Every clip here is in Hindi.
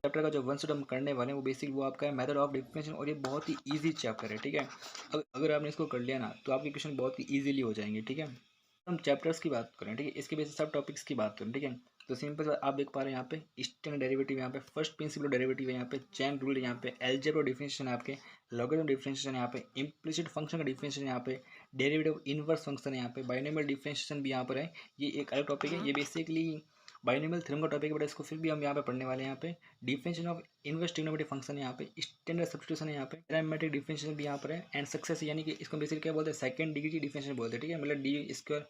चैप्टर का जो वन शॉट हम करने वाले हैं वो बेसिक वो आपका है मेथड ऑफ डिफरेंशिएशन, और ये बहुत ही ईजी चैप्टर है, ठीक है। अगर आपने इसको कर लिया ना तो आपके क्वेश्चन बहुत ही ईजिली हो जाएंगे, ठीक है। हम चैप्टर्स की बात करें, ठीक है, इसके बेसिस सब टॉपिक्स की बात करें, ठीक है। तो सिंपल आप देख पा रहे हैं यहाँ पे स्टैंडर्ड डेरिवेटिव, यहाँ पे फर्स्ट प्रिंसिपल डेरिवेटिव है, यहाँ पे चेन रूल, यहाँ पे अलजेब्रा डिफरेंशिएशन है, आपके लॉगरिथम डिफरेंशिएशन, यहाँ पे इम्प्लिसिट फंक्शन का डिफरेंशिएशन, यहाँ पे डेरिवेटिव इनवर्स फंक्शन है, यहाँ पे बाइनोमियल डिफरेंशिएशन भी यहाँ पर है। ये एक अलग टॉपिक है, ये बेसिकली बाइनोमियल थ्योरम का टॉपिक है, बट इसको फिर भी हम यहाँ पे पढ़ने वाले हैं। यहाँ पे differentiation of inverse trigonometric function है, यहाँ पे स्टैंडर्ड सब्स्टिट्यूशन है, यहाँ पे पैरामीट्रिक डिफरेंशिएशन भी यहाँ पर है, एंड सक्सेस यानी कि इसको बेसिकली क्या बोलते हैं, सेकंड डिग्री डिफरेंशिएशन बोलते हैं, ठीक है। मतलब डी स्क्वायर,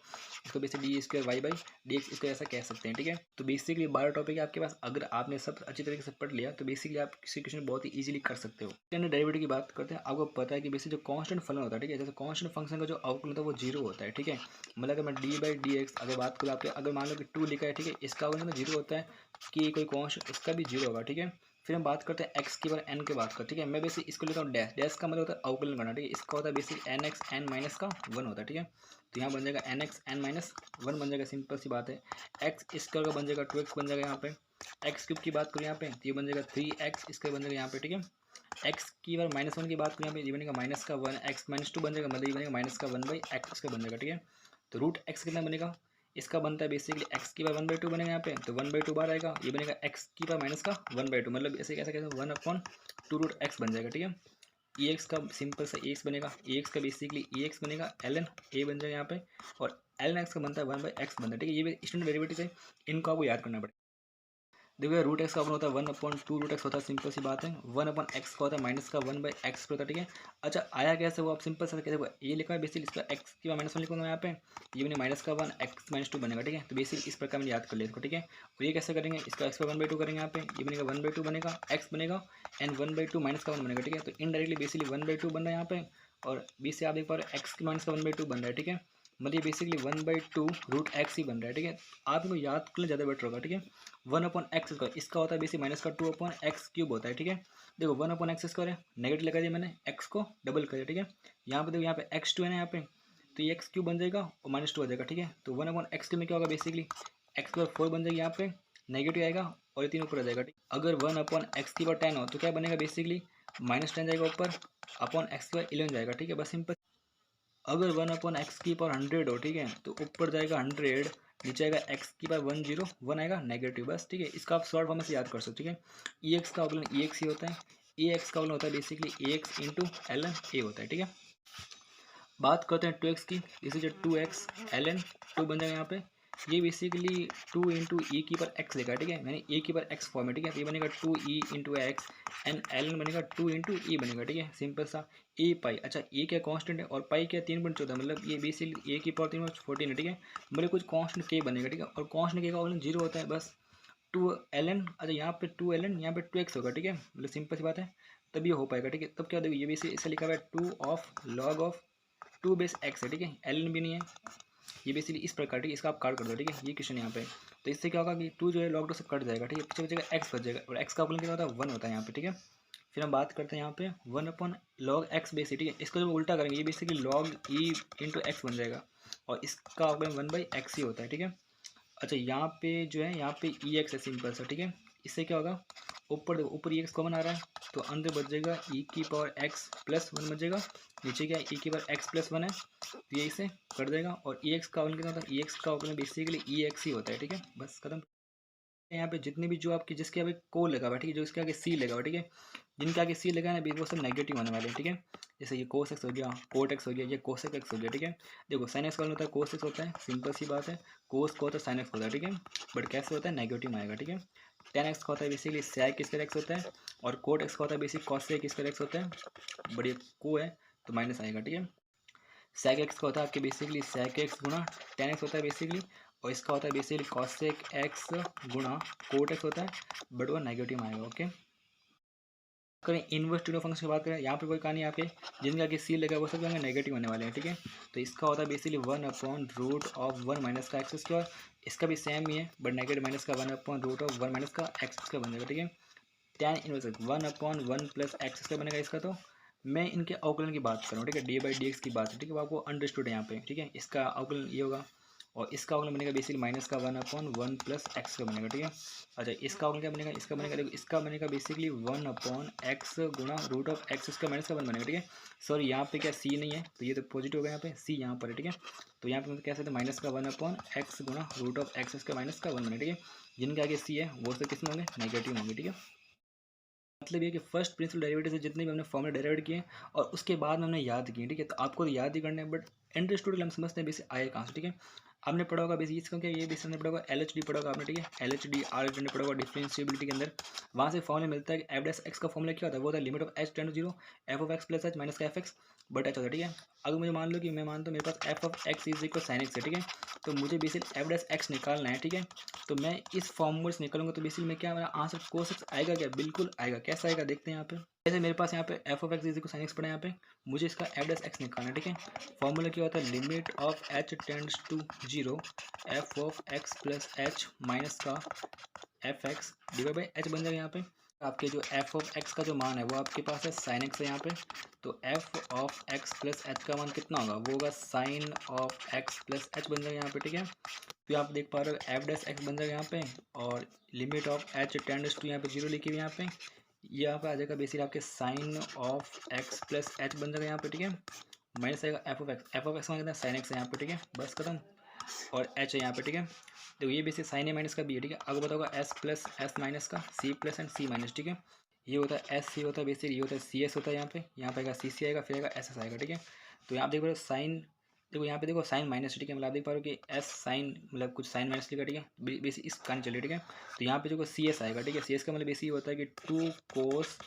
इसको basically d square y by d x, इसको ऐसा कह सकते हैं, ठीक है। तो बेसिकली 12 टॉपिक है आपके पास, अगर आपने सब अच्छी तरीके से पढ़ लिया तो बेसिकली आप किसी क्वेश्चन बहुत ही इजीली कर सकते हो। स्टैंडर्ड डेरिवेटिव की बात करते हैं, आपको पता है कि बेसिक जो कांस्टेंट फलन होता है, ठीक है, जैसे कांस्टेंट फंक्शन का जो आउटपुट होता है वो जीरो होता है, ठीक है। मतलब अगर मैं डी बाई डी एक्स अगर बात करूँ आपके, अगर मान लो कि 2 लिखा है, ठीक है, इसका आउटपुट जीरो होता है, कि कोई कांस्टेंट इसका भी जीरो होगा, ठीक है। फिर हम बात करते हैं एक्स की बार एन की बात करते हैं, ठीक है। मैं बेसिक इसको लेता हूँ डैश, डैश का मतलब होता है अवकलन करना, ठीक है। इसका होता है basic n x n minus का वन होता है, ठीक है। तो यहाँ बन जाएगा n x n minus one बन जाएगा, सिंपल सी बात है। एक्स स्क्वायर का बन जाएगा 2x बन जाएगा यहाँ पे। एक्स क्यूब की बात करूँ यहाँ पे तो ये बन जाएगा 3x स्क्वायर बन जाएगा यहाँ पे, ठीक है। एक्स की बार माइनस वन की बात करूँ यहाँ पे ये बनेगा माइनस का वन, एक्स माइनस टू बन जाएगा, मतलब ये बनेगा माइनस का वन बाई एक्स स्क्वायर बन जाएगा, ठीक है। तो रूट एक्स कितना बनेगा, इसका बनता है बेसिकली एक्स की बार वन बाई टू बनेगा यहाँ पे, तो वन बाई टू बार आएगा, ये बनेगा एक्स की बार माइनस का वन बाई टू, मतलब ऐसे कैसे कैसे one upon two root x बन जाएगा, ठीक है। ई एक्स का सिंपल सा एक्स बनेगा, ए एक्स का बेसिकली ई एक्स बनेगा एल एन ए बन जाएगा यहाँ पे, और एल एन एक्स का बनता है वन बाई एक्स बनता है, ठीक है। ये भी स्टैंडर्ड डेरिवेटिव है, इनको आपको याद करना पड़ेगा। देखो रूट एक्स का अपन होता है one upon two root x होता है, सिंपल सी बात है। वन अपॉन एक्स का होता है माइनस का वन बाई एक्स होता है, ठीक है। अच्छा आया कैसे वो आप सिंपल सा कैसे, ये लिखा है बेसिकली इसका एक्स की माइनस वन लिखूंगा यहाँ पे, ये बने माइनस का वन एक्स माइनस टू बनेगा, ठीक है। तो बेसिकली इस प्रकार में याद कर लिया इसको, ठीक है। और ये कैसे करेंगे, इसका एक्स का वन बाई टू करेंगे यहाँ पे, ये बनेगा वन बाई टू बनेगा, एक्स बनेगा and one by to minus का वन बनेगा, ठीक है। तो indirectly basically one by to बन रहा है यहाँ पे, और बीस से आप देख पा रहे एक्स की माइनस का वन बाई टू बन रहा है, ठीक है। मतलब ये basically one by two root X ही बन रहा है, ठीक है। आप इनको याद कर लें ज़्यादा बेटर होगा, ठीक है। वन अपॉन एक्स स्क्वायर इसका होता है बेसिक माइनस का टू अपॉन एक्स क्यूब होता है, ठीक है। देखो वन अपॉन एक्स स्क्वायर है, नेगेटिव लगा दिया मैंने, एक्स को डबल कर दिया, ठीक है। यहाँ पे देखो यहाँ पे एक्स टू है ना यहाँ पे, तो ये एक्स क्यूब बन जाएगा और माइनस टू हो जाएगा, ठीक है। तो वन अपॉन एक्स क्यूब में क्या होगा बेसिकली एक्स स्क्वायर फोर बन जाएगी यहाँ पे, नेगेटिव आएगा और ये तीन ऊपर आ जाएगा, ठीक। अगर वन अपॉन एक्स की बार टेन हो तो क्या बनेगा बेसिकली माइनस टेन जाएगा ऊपर, अपॉन एक्स की बार 11 जाएगा, ठीक है, बस सिंपल। अगर वन अपॉन एक्स की पावर 100 हो, ठीक है, तो ऊपर जाएगा 100, नीचे आएगा एक्स की पावर 101 आएगा नेगेटिव, बस, ठीक है। इसका आप शॉर्ट फॉर्म में से याद कर सकते हो, ठीक है। ई एक्स का अवकलन ई एक्स ही होता है, ए एक्स का अवकलन होता है basically a x into l n a होता है, ठीक है। बात करते हैं टू एक्स की, इसी जो two x l n two बन जाएगा यहाँ पे, ये बेसिकली टू इंटू ई की पर एक्स लिखा है, ठीक है, मैंने ए की पर एक्स फॉर्म है, ठीक है। तो ये बनेगा two e into x and l n बनेगा टू इंटू ई बनेगा, ठीक है, सिंपल सा। ए पाई, अच्छा ए क्या कांस्टेंट है और पाई क्या 3.14, मतलब ये बेसिकली ए की पावर 3.14 है, ठीक है। मतलब कुछ कांस्टेंट के बनेगा, ठीक है, और कांस्टेंट के का वैल्यू जीरो होता है, बस। टू एल एन, अच्छा यहाँ पे टू एल एन यहाँ पे टू एक्स होगा, ठीक है, मतलब सिंपल सी बात है, तब ये हो पाएगा, ठीक है। तब क्या देखो ये बेसिकली इसे लिखा हुआ है two of log of two base x है, ठीक है, एल एन भी नहीं है, ये बेसिकली इस प्रकार, ठीक है, इसका आप काट कर दो, ठीक है, ये क्वेश्चन यहाँ पे। तो इससे क्या होगा कि टू जो है लॉग टू से कट जाएगा, ठीक है, पीछे बचेगा एक्स बच जाएगा, और एक्स का अवकलन कितना होता है वन होता है यहाँ पे, ठीक है। फिर हम बात करते हैं यहाँ पे one upon log x base, ठीक है, इसको जब उल्टा करेंगे ये बेसिकली लॉग ई इंटू एक्स बन जाएगा, और इसका अवकलन वन बाई एक्स ही होता है, ठीक है। अच्छा यहाँ पे जो है यहाँ पे ई एक्स है सिंपल सा, ठीक है। इससे क्या होगा, ऊपर देखो ऊपर ई एक्स कॉमन आ रहा है, तो अंदर बच जाएगा ई की पावर एक्स प्लस वन बच जाएगा, नीचे क्या ई की पावर एक्स प्लस वन है, तो ये इसे कर देगा, और ई एक्स का अवकलन कितना होता है, ई एक्स का अवकलन बेसिकली ई एक्स ही होता है, ठीक है, बस खत्म। यहाँ पे जितने भी जो आपकी जिसके आगे को लगा हुआ है, ठीक है, जो इसके आगे सी लगा हुआ है, ठीक है, जिनके आगे सी लगा है ना वो सब नेगेटिव आने वाले हैं, ठीक है। जैसे ये कोस एक्स हो गया, कोट एक्स हो गया, ये कोसेक एक्स हो गया, ठीक है। देखो साइन एक्स का होता है कोस एक्स होता है, सिंपल सी बात है, कोस का होता है साइन एक्स होता है, ठीक है, बट कैसे होता है नेगेटिव आएगा, ठीक है। टेन एक्स का होता है बेसिकली सैक स्क्वायर एक्स होता है, और कोट एक्स का होता है बेसिक कॉसेक स्क्वायर एक्स होता है, बढ़िया को है तो माइनस आएगा, ठीक है। sec एक्स का होता है आपके बेसिकली sec एक्स गुना टेन एक्स होता है बेसिकली, और इसका होता है बेसिकली cosec एक्स गुना कोट एक्स होता है, बट वो नेगेटिव आएगा, ओके। करें इनवर्स ट्रिग्नो फंक्शन की बात करें, यहाँ पे कोई कहानी आपके जिनका कि सी लगा वो सब होंगे नेगेटिव होने वाले हैं, ठीक है। तो इसका होता है basically one upon root of one minus का एक्स स्क्वायर, इसका भी सेम ही है बट नेगेटिव माइनस का one upon root of one minus का एक्स स्क्वायर बन जाएगा, ठीक है। Tan inverse one upon one plus x square बनेगा इसका। तो मैं इनके अवकलन की बात कर रहा हूँ, ठीक है, डी बाई डी एक्स की बात है, ठीक है, वो आपको अंडरस्टूड है यहाँ पे, ठीक है। इसका अवकलन ये होगा और इसका अवकलन बनेगा बेसिकली माइनस का 1/1 प्लस एक्स का बनेगा, ठीक है। अच्छा इसका अवकलन क्या बनेगा, इसका बनेगा देखो, इसका बनेगा बेसिकली 1/x गुणा रूट ऑफ एक्स, इसका माइनस का 1 बनेगा, ठीक है। सॉरी यहाँ पे क्या सी नहीं है, तो ये तो पॉजिटिव हो गया, यहाँ पे सी यहाँ पर है, ठीक है। तो यहाँ पे मतलब क्या सकते हैं, माइनस का 1/x गुणा रूट ऑफ एक्स, इसका माइनस का 1 बनेगा, ठीक है। जिनके आगे सी है वो सब किस में होंगे, नेगेटिव होंगे, ठीक है। मतलब ये कि फर्स्ट प्रिंसिपल डेरिवेटिव से जितने भी हमने फॉर्मूला डेरिवेट किए और उसके बाद में हमने याद किए, ठीक है। तो आपको तो याद ही करना है, बट इंटरेस्ट हम समझते हैं बेसिक आए कहाँ से, ठीक है। आपने पढ़ा होगा बेसिक इसका क्या, ये बेसिक हमने पढ़ा होगा LHD पढ़ा होगा आपने, ठीक है। LHD RHD ने पढ़ा होगा डिफरेंशिएबिलिटी के अंदर। वहाँ से फॉर्मूला मिलता है कि एफ डैश एक्स का फॉर्मूला क्या होता है, वो होता है limit of h tend to 0 F of x plus H minus का एफ एक्स बट एच होता है, ठीक है। अगर मुझे मान लो कि मैं मानता हूँ मेरे पास F of x is equal sine X है, ठीक है। तो मुझे बेसिक एफ डैश एक्स निकालना है, ठीक है। तो मैं इस फॉर्मूले से निकालूंगा, तो बेसिकली मैं क्या, मेरा आंसर कोस एक्स आएगा क्या, बिल्कुल आएगा। कैसा आएगा देखते हैं यहाँ पे। जैसे मेरे पास यहाँ पे f of x is equal sine x पड़ा है, यहाँ पे मुझे इसका एफ डैश एक्स निकालना है, ठीक है। फॉर्मूला क्या होता है, limit of h tends to 0 F of x plus H minus का F X divide by H बन जाएगा। यहाँ पे आपके जो एफ ऑफ एक्स का जो मान है वो आपके पास है साइन एक्स है यहाँ पे। तो f of x plus h का मान कितना होगा, वो होगा sine of x plus h बन जाएगा यहाँ पे, ठीक है। फिर आप देख पा रहे हो एफ डैश एक्स बन जाएगा यहाँ पे, और limit of h tends to यहाँ पे 0 लिखी हुई यहाँ पे, ये यहाँ पे आ जाएगा बेसिकली आपके sine of x plus h बन जाएगा यहाँ पे, ठीक है। माइनस आएगा एफ ऑफ एक्स मान कितना है, साइन एक्स है यहाँ पे, ठीक है। बस खत्म। और एच है यहाँ पे, ठीक है। तो ये बेसिक साइन ए माइनस का बी है, ठीक है। अगर बताओगा एस प्लस एस माइनस का c plus and c minus, ठीक है। ये होता है एस सी होता है बेसिक, ये होता है सी एस होता है यहाँ पे आएगा सी सी आएगा, फिर आएगा एस एस आएगा, ठीक है। तो यहाँ देख पा रहे हो साइन, देखो यहाँ पे देखो साइन माइनस, ठीक है। मतलब आप देख पा रहे हो कि एस साइन मतलब कुछ साइन माइनस लिखा, ठीक है। बेसिक इस कारण चलिए, ठीक है। तो यहाँ पे देखो सी एस आएगा, ठीक है। सी एस का मतलब बेसिक होता है कि 2 कोस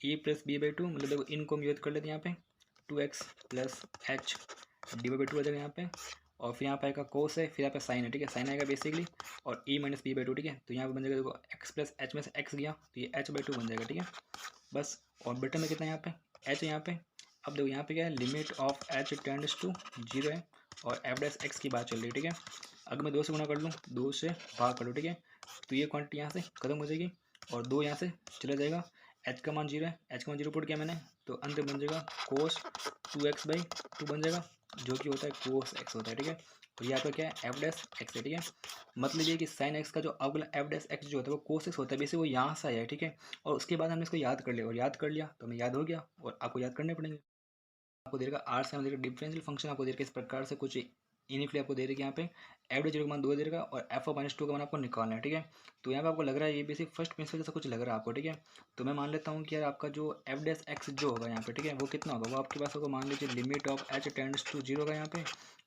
ए प्लस बी बाई 2, मतलब देखो इनको हम यूज कर लेते हैं यहाँ पे 2x plus H divide by 2 आ जाएगा यहाँ पे। और फिर यहाँ पे आएगा कोस है, फिर यहाँ पे साइन है, ठीक है। साइन आएगा बेसिकली और e माइनस बी बाई 2, ठीक है। तो यहाँ पे बन जाएगा देखो x प्लस एच में से x गया तो ये h बाई 2 बन जाएगा, ठीक है। बस। और बटन में कितना यहाँ पे h है यहाँ पे। अब देखो यहाँ पे क्या है, limit of h tends to 0 है और एफ डैश एक्स की बात चल रही है, ठीक है। अगर मैं 2 से गुणा कर लूँ, 2 से भाग कर लूँ, ठीक है। तो ये क्वांटिटी यहाँ से खत्म हो जाएगी और 2 यहाँ से चला जाएगा। h का मान 0 है, h का मान 0 पुट किया मैंने, तो अंत बन जाएगा कोस 2x बाई 2 बन जाएगा, जो कि होता है कोस x होता है, ठीक है। तो यहाँ पर क्या है, एफ डैश एक्स है, ठीक है। मतलब ये कि साइन एक्स का जो अगला एफ डैश एक्स जो होता है वो कोस एक्स होता है, बेसिक वो यहाँ से आया है, ठीक है। और उसके बाद हमने इसको याद कर लिया, और याद कर लिया तो हमें याद हो गया, और आपको याद करने पड़ेंगे। आपको देगा आर से देगा डिफरेंशियल फंक्शन, आपको देगा इस प्रकार से कुछ इनिफिली आपको दे देगा यहाँ पे एफ डी 0 का मान 2 दे देगा और एफ ऑफ माइनस 2 का मान आपको निकालना है, ठीक है। तो यहाँ पे आपको लग रहा है ये बेसिक फर्स्ट प्रिंसिपल जैसा कुछ लग रहा है आपको, ठीक है। तो मैं मान लेता हूँ कि यार आपका जो एफ डैश एक्स जो होगा यहाँ पे, ठीक है, वो कितना होगा, वो आपके पास होगा मान लीजिए limit of h tends to 0 का यहाँ पे,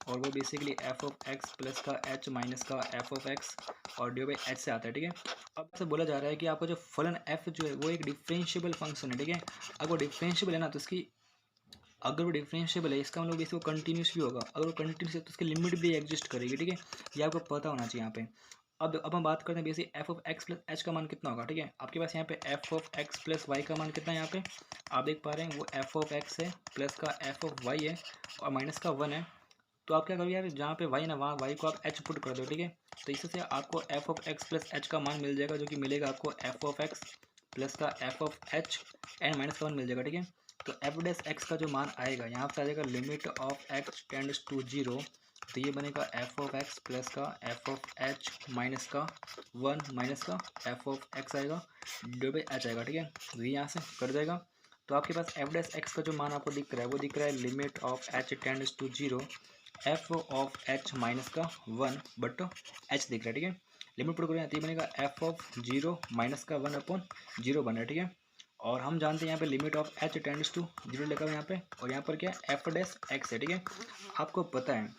और वो basically f of x plus का एच माइनस का एफ ऑफ एक्स और डी बाई एच से आता है, ठीक है। अब ऐसा बोला जा रहा है कि आपका जो फलन एफ जो है वो एक डिफरेंशिएबल फंक्शन है, ठीक है। अगर वो डिफरेंशिएबल है ना, तो इसकी अगर वो डिफरेंशिएबल है इसका मतलब बेसिक वो कंटिन्यूस भी होगा, अगर वो कंटिन्यूस है तो उसकी लिमिट भी एग्जिस्ट करेगी, ठीक है। ये आपको पता होना चाहिए यहाँ पे। अब हम बात करते हैं basic F of x plus h का मान कितना होगा, ठीक है। आपके पास यहाँ पे f of x plus y का मान कितना है, यहाँ पे आप देख पा रहे हैं वो एफ ऑफ एक्स है प्लस का एफ ऑफ वाई है और माइनस का 1 है। तो आप क्या करोगे यार, जहाँ पे वाई ना वहाँ वाई को आप एच पुट कर दो, ठीक है। तो इससे आपको F of x plus h का मान मिल जाएगा, जो कि मिलेगा आपको एफ ऑफ एक्स प्लस का f of H and minus का 1 मिल जाएगा, ठीक है। तो एफ डैश एक्स का जो मान आएगा यहाँ पे आ जाएगा limit of x tends to 0, तो ये बनेगा एफ ऑफ एक्स प्लस का एफ ऑफ एच माइनस का 1 माइनस का एफ ऑफ एक्स आएगा डिवाइड बाई एच आएगा, ठीक है। तो ये यहाँ से कट जाएगा। तो आपके पास एफ डैश एक्स का जो मान आपको दिख रहा है वो दिख रहा है limit of h tends to 0 F of h minus का 1 बट एच दिख रहा है, ठीक है। लिमिट पुट करें तो ये बनेगा एफ ऑफ 0 माइनस का 1 अपॉन 0 बन रहा है, ठीक है। और हम जानते हैं यहाँ पे limit of h tends to 0 लिखा हुआ यहाँ पे, और यहाँ पर क्या है एफ डैश एक्स है, ठीक है। आपको पता है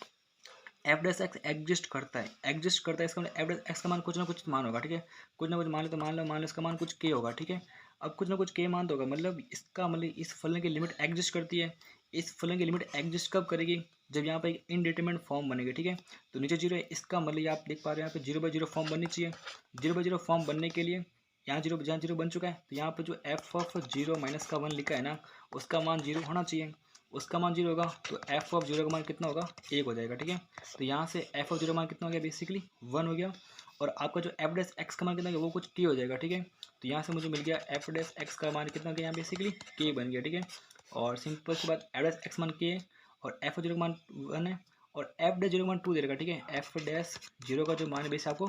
एफ डैश एक्स एग्जिस्ट करता है इसका मतलब एफ डैश एक्स का मान कुछ ना कुछ मान होगा, ठीक है। कुछ ना कुछ मान लो, तो मान लो इसका मान कुछ के होगा, ठीक है। अब कुछ ना कुछ के मान तो होगा, मतलब इसका मतलब इस फलन की लिमिट एग्जिस्ट करती है। इस फलन की लिमिट एग्जिस्ट कब करेगी, जब यहाँ पर एक इनडिटरमिनेट फॉर्म बनेगी, ठीक है। तो नीचे 0 है, इसका मतलब आप देख पा रहे हैं यहाँ पे 0/0 फॉर्म बननी चाहिए। 0/0 फॉर्म बनने के लिए यहाँ 0 जहाँ 0 बन चुका है, तो यहाँ पर जो एफ ऑफ 0 माइनस का 1 लिखा है ना, उसका मान 0 होना चाहिए। उसका मान 0 होगा तो एफ ऑफ 0 का मान कितना होगा, 1 हो जाएगा, ठीक है। तो यहाँ से एफ ऑफ 0 मान कितना हो गया, बेसिकली 1 हो गया। और आपका जो एफ डैश एक्स का मान कितना होगा, वो कुछ के हो जाएगा, ठीक है। तो यहाँ से मुझे मिल गया एफ डैश एक्स का मान कितना हो गया, यहाँ बेसिकली के बन गया, ठीक है। और सिंपल सी बात, एफ डैश एक्स मान के है और एफ ऑफ 0 का मान 1 है, और एफ डैश 0 का मान 2 दे रहेगा, ठीक है। एफ डैश 0 का जो मान है बेस आपको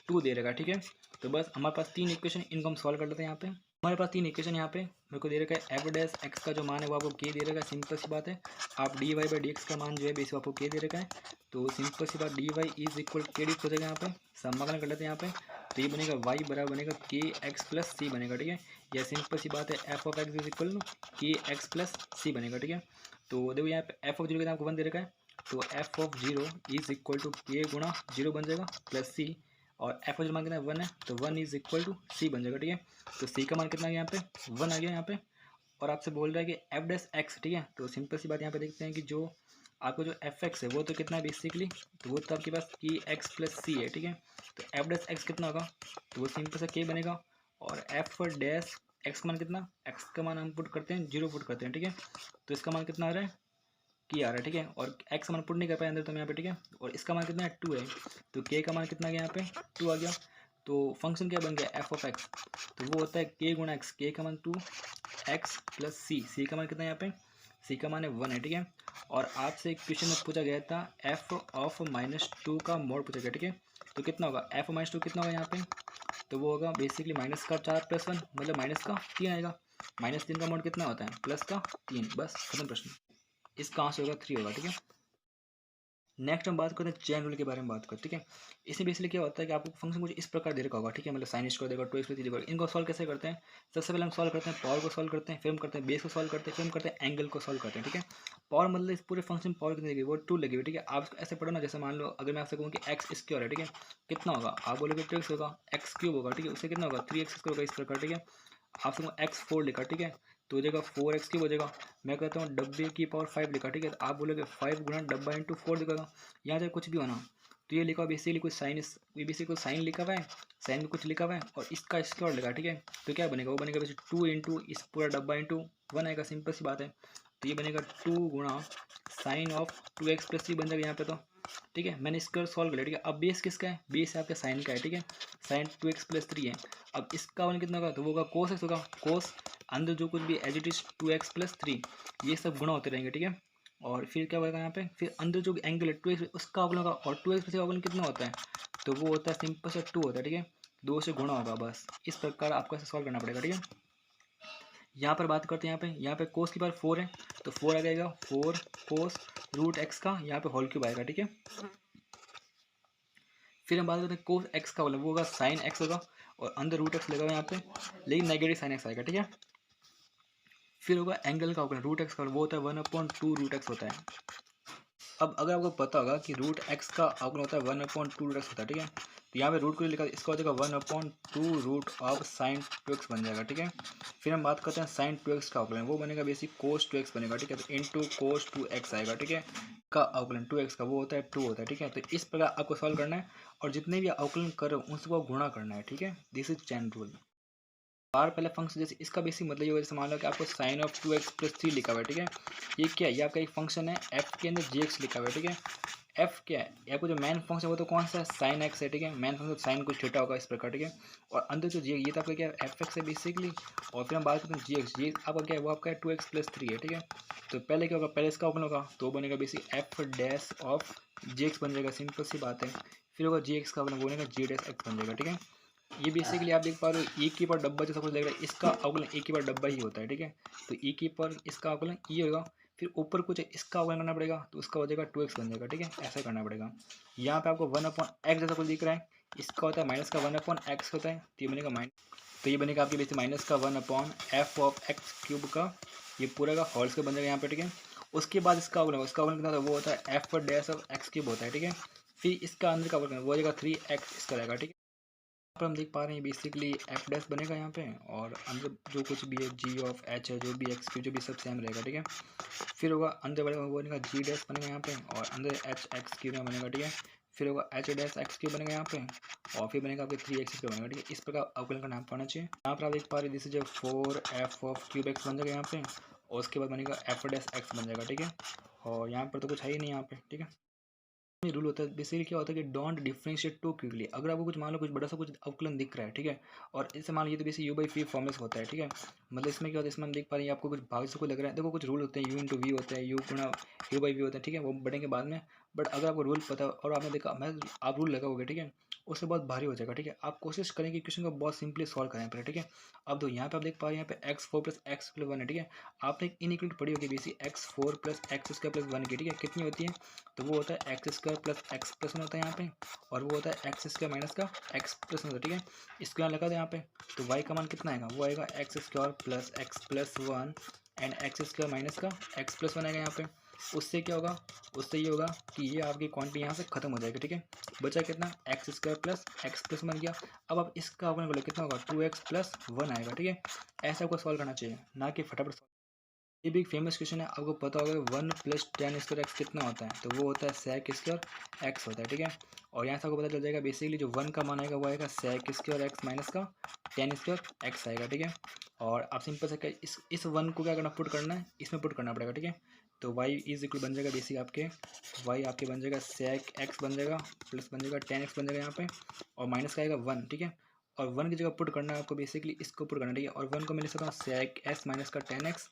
2 दे रहेगा, ठीक है। तो बस हमारे पास 3 इक्वेशन, इनको हम सॉल्व कर लेते हैं। यहाँ पे हमारे पास 3 इक्वेशन यहाँ पे मेरे को दे रखा है। एफ डैश एक्स का जो मान है वो आपको के दे रखा है, सिंपल सी बात है। आप d y by d x का मान जो है बेस आपको के दे रखा है, तो सिंपल सी बात डी वाई इज इक्वल के डी हो जाएगा। यहाँ पे समाकलन कर लेते हैं यहाँ पे, तो ये बनेगा वाई बराबर बनेगा के एक्स प्लस सी बनेगा, ठीक है। यह सिंपल सी बात है, F of x is equal के एक्स प्लस सी बनेगा, ठीक है। तो देखो यहाँ पे एफ ऑफ 0 का आपको 1 दे रखा है, तो f of 0 is equal to के गुणा 0 बन जाएगा प्लस सी, और एफ ऑफ 0 मान कितना है 1 है, तो 1 इज इक्वल टू सी बन जाएगा, ठीक है। तो सी का मान कितना आ गया यहाँ पे 1 आ गया यहाँ पे, और आपसे बोल रहा है कि एफ डैश एक्स, ठीक है। तो सिंपल सी बात यहाँ पे देखते हैं कि जो आपको जो एफ एक्स है वो तो कितना है बेसिकली, तो वो तो आपके पास के एक्स प्लस सी है, ठीक है। तो एफ डैश एक्स कितना होगा, तो वो सिंपल सा के बनेगा, और एफ डैश एक्स का मान कितना, एक्स का मान हम पुट करते हैं 0 पुट करते हैं, ठीक है। तो इसका मान कितना आ रहा है की आ रहा है, ठीक है। और एक्स का मान पुट नहीं कर पाए अंदर तो यहाँ पे, ठीक है। और इसका मान कितना है 2 है, तो के का मान कितना आ गया यहाँ पे 2 आ गया। तो फंक्शन क्या बन गया एफ ऑफ एक्स, तो वो होता है के गुणा एक्स, के का मान 2 एक्स प्लस सी, सी का मान कितना है यहाँ पे, सी का मान है 1 है, ठीक है। और आपसे क्वेश्चन में पूछा गया था एफ ऑफ -2 का मोड पूछा गया, ठीक है। तो कितना होगा एफ -2 कितना होगा यहाँ पे, तो वो होगा बेसिकली माइनस का 4 प्लस 1 मतलब माइनस का 3 आएगा। -3 का मोड कितना होता है प्लस का 3, बस खत्म प्रश्न। इसका आंसर होगा 3 होगा, ठीक है। नेक्स्ट हम बात करते हैं चेन रूल के बारे में बात करते हैं, ठीक है। इसमें बेसिकली क्या होता है कि आपको फंक्शन कुछ इस प्रकार दे रखा होगा, ठीक है। मतलब साइन स्क्वायर देगा, 2x देगा। इनको सॉल्व कैसे करते हैं, सबसे पहले हम सॉल्व करते हैं पावर को सॉल्व करते हैं, फिर हम करते हैं बेस को सॉल्व करते हैं, फिर हम करते हैं एंगल को सॉल्व करते हैं, ठीक है। पावर मतलब इस पूरे फंक्शन पावर कितनी लगी, वो 2 लगी हुई, ठीक है। आप ऐसे पढ़ो ना, जैसे मान लो अगर मैं आपसे कहूँ कि एक्स स्क्वायर है, ठीक है, कितना होगा, आप बोलोगे 2x होगा, एक्स क्यूब होगा, ठीक है, उससे कितना होगा 3x होगा, इस प्रकार, ठीक है। आपसे x4 लिखा, ठीक है, तो हो जाएगा 4x क्यूब हो जाएगा। मैं कहता हूँ डब्बे की पावर 5 लिखा, ठीक है, तो आप बोलोगे 5 गुना डब्बा इंटू 4 दिखागा। यहाँ चाहे कुछ भी होना, तो ये लिखा बेसिकली कुछ साइन, ये बेसिकली कुछ साइन लिखा हुआ है, साइन में कुछ लिखा हुआ है, और इसका स्क्वायर लिखा, ठीक है। तो क्या बनेगा, वो बनेगा वैसे 2 इंटू इस पूरा डब्बा इंटू 1 आएगा, सिंपल सी बात है। तो ये बनेगा 2 गुणा साइन ऑफ 2x प्लस 3 बन जाएगा यहाँ पे, तो ठीक है। मैंने इसका सॉल्व कर लिया, ठीक है। अब बेस किसका है, बेस आपका साइन का है, ठीक है। साइन 2x प्लस 3 है। अब इसका वन कितना होगा, तो वो होगा कोस एक्स होगा, कोस अंदर जो कुछ भी as it is 2x plus 3, ये सब गुणा होते रहेंगे, ठीक है। और फिर क्या होगा यहाँ पे, फिर अंदर जो एंगल है 2x उसका अवकलन होगा, और 2x प्लस का अवकलन कितना होता है, तो वो होता है सिंपल से 2 होता है, ठीक है। 2 से गुणा होगा, बस इस प्रकार आपको ऐसे सॉल्व करना पड़ेगा, ठीक है। यहाँ पर बात करते हैं, यहाँ पे कोस की पावर 4 है, तो 4 आ जाएगा 4 कोस रूट एक्स का, यहाँ पे होल क्यूब आएगा, ठीक है। फिर हम बात करते हैं कोस एक्स का, वो होगा साइन एक्स होगा, और अंदर रूट एक्स लगा हुआ यहाँ पे, लेकिन नेगेटिव साइन एक्स आएगा, ठीक है। फिर होगा एंगल का अवकलन, रूट एक्स का वो होता है 1/2 रूट एक्स होता है। अब अगर आपको पता होगा कि रूट एक्स का अवकलन होता है 1/2 रूट एक्स होता है, ठीक है, तो यहाँ पे रूट को लिखा, इसका हो जाएगा 1/2 रूट ऑफ साइन 2x बन जाएगा, ठीक है। फिर हम बात करते हैं साइन 2x का अवकलन, वो बनेगा बेसिक कोस 2x बनेगा, ठीक है। तो इंटू कोस 2x आएगा, ठीक है। का अवकलन 2x का वो होता है 2 होता है, ठीक है। तो इस प्रकार आपको सॉल्व करना है, और जितने भी अवकलन करो उनको गुणा करना है, ठीक है। This is chain rule. बार पहले फंक्शन, जैसे इसका बेसिक मतलब ये होगा, जैसे मान लो कि आपको साइन ऑफ 2x प्लस 3 लिखा हुआ है, ठीक है। ये क्या है, ये आपका एक फंक्शन है, एफ के अंदर gx लिखा हुआ है, ठीक है। एफ क्या है, आपको जो मेन फंक्शन है वो तो कौन सा है, साइन एक्स है, ठीक है। मेन फंक्शन साइन कुछ छोटा होगा इस प्रकार, ठीक है। और अंदर जो जी ये तो आपका क्या है एफ एक्स है बेसिकली, और फिर हम बात करते हैं जी एक्स, जी आपका क्या है, वो आपका है 2x प्लस 3 है, ठीक है। तो पहले क्या होगा, पहले इसका ओपन होगा, तो बनेगा basic f dash of g x बन जाएगा, सिंपल सी बात है। फिर होगा जी एक्स का ओपन, वो बनेगा जी डैश एक्स बन जाएगा, ठीक है। ये बेसिकली आप देख पा रहे हो, एक की पर डब्बा जैसा कुछ लग रहा है, इसका अवकलन एक की पर डब्बा ही होता है, ठीक है। तो एक की पर इसका अवकलन ये होगा, फिर ऊपर कुछ इसका अवकलन करना पड़ेगा, तो उसका हो जाएगा 2x बन जाएगा, ठीक है। ऐसा करना पड़ेगा। यहाँ पे आपको 1/x जैसा कुछ दिख रहा है, इसका होता है माइनस का 1/x होता है, तो ये बनेगा माइनस, तो ये बनेगा आपके बेसिक माइनस का 1/f ऑफ एक्स क्यूब का, ये पूरा का होल्स का बन जाएगा यहाँ पे, ठीक है। उसके बाद इसका अवकलन, उसका अवकलन कितना होता है, वो होता है F dash of x cube होता है, ठीक है। फिर इसका अंदर का अवकलन वो हो जाएगा 3x इसका रहेगा, ठीक है। पर हम देख पा रहे हैं बेसिकली एफ डैश बनेगा यहाँ पे, और अंदर जो कुछ भी है जी ऑफ एच है, जो भी एक्स क्यू जो भी सब सेम रहेगा, ठीक है। फिर होगा अंदर बनेगा वो बनेगा जी डैश बनेगा यहाँ पे, और अंदर एच एक्स क्यू में बनेगा, ठीक है। फिर होगा एच डैश एक्स क्यू बनेगा यहाँ पे, और फिर बनेगा आपके 3x पे बनेगा, ठीक है। इस प्रकार अवकलन का नाम पढ़ना चाहिए। यहाँ पर आप देख पा रहे हैं this is 4f of cube x बन जाएगा यहाँ पे, और उसके बाद बनेगा एफ डैश एक्स बन जाएगा, ठीक है। और यहाँ पर तो कुछ है ही नहीं यहाँ पे, ठीक है। रूल होता है बेसिकली क्या होता है कि डोंट डिफरेंशिएट टू क्विकली। अगर आपको कुछ मान लो कुछ बड़ा सा कुछ अवकलन दिख रहा है, ठीक है, और इससे मान लीजिए तो बेसिक u/v फॉर्मूला होता है, ठीक है। मतलब इसमें क्या होता है, इसमें हम देख पा रहे हैं आपको कुछ भाग से कोई लग रहा है, देखो कुछ रूल होते हैं, u/v होता है, u/v होता है, ठीक है, वो बढ़ेंगे बाद में। बट अगर आपको रूल पता है और आपने देखा मैं आप रूल लगाओगे, ठीक है, उससे बहुत भारी हो जाएगा, ठीक है। आप कोशिश करें कि क्वेश्चन को बहुत सिंपली सॉल्व करें पहले, ठीक है। अब तो यहाँ पे आप देख पा रहे हैं यहाँ पे x4 + x+1 है, ठीक है। आपने एक इनइक्वालिटी पढ़ी होगी बेसिक x4 + x² + 1 की, ठीक है, कितनी होती है, तो वो होता है x² + x+1 होता है यहाँ पे, और वो होता है x² - का x+1 होता है, ठीक है। इसको यहाँ लगा दो यहाँ पे, तो y का मान कितना आएगा, वो आएगा x² + x+1 एंड x² - का x+1 आएगा यहाँ पे। उससे क्या होगा, उससे ये होगा कि ये आपकी क्वांटिटी यहाँ से खत्म हो जाएगी, ठीक है। बचा कितना, x² + x+1 बन गया। अब आप इसका अपन बोले कितना होगा, 2x + 1 आएगा, ठीक है। ऐसा आपको सॉल्व करना चाहिए, ना कि फटाफट। ये भी एक फेमस क्वेश्चन है, आपको पता होगा 1 + tan² x कितना होता है, तो वो होता है sec² x होता है, ठीक है। और यहाँ से आपको पता चल जाएगा बेसिकली जो 1 का मान आएगा वो आएगा sec² x - का tan² x आएगा, ठीक है। और आप सिंपल से इस 1 को क्या करना, पुट करना है, इसमें पुट करना पड़ेगा, ठीक है। तो y = बन जाएगा बेसिक आपके y आपके बन जाएगा sec x बन जाएगा, प्लस बन जाएगा tan x बन जाएगा यहाँ पे, और माइनस का आएगा 1, ठीक है। और 1 की जगह पुट करना है आपको बेसिकली इसको पुट करना है, ठीक है। और 1 को मैं लिख सकता हूँ sec s - का tan x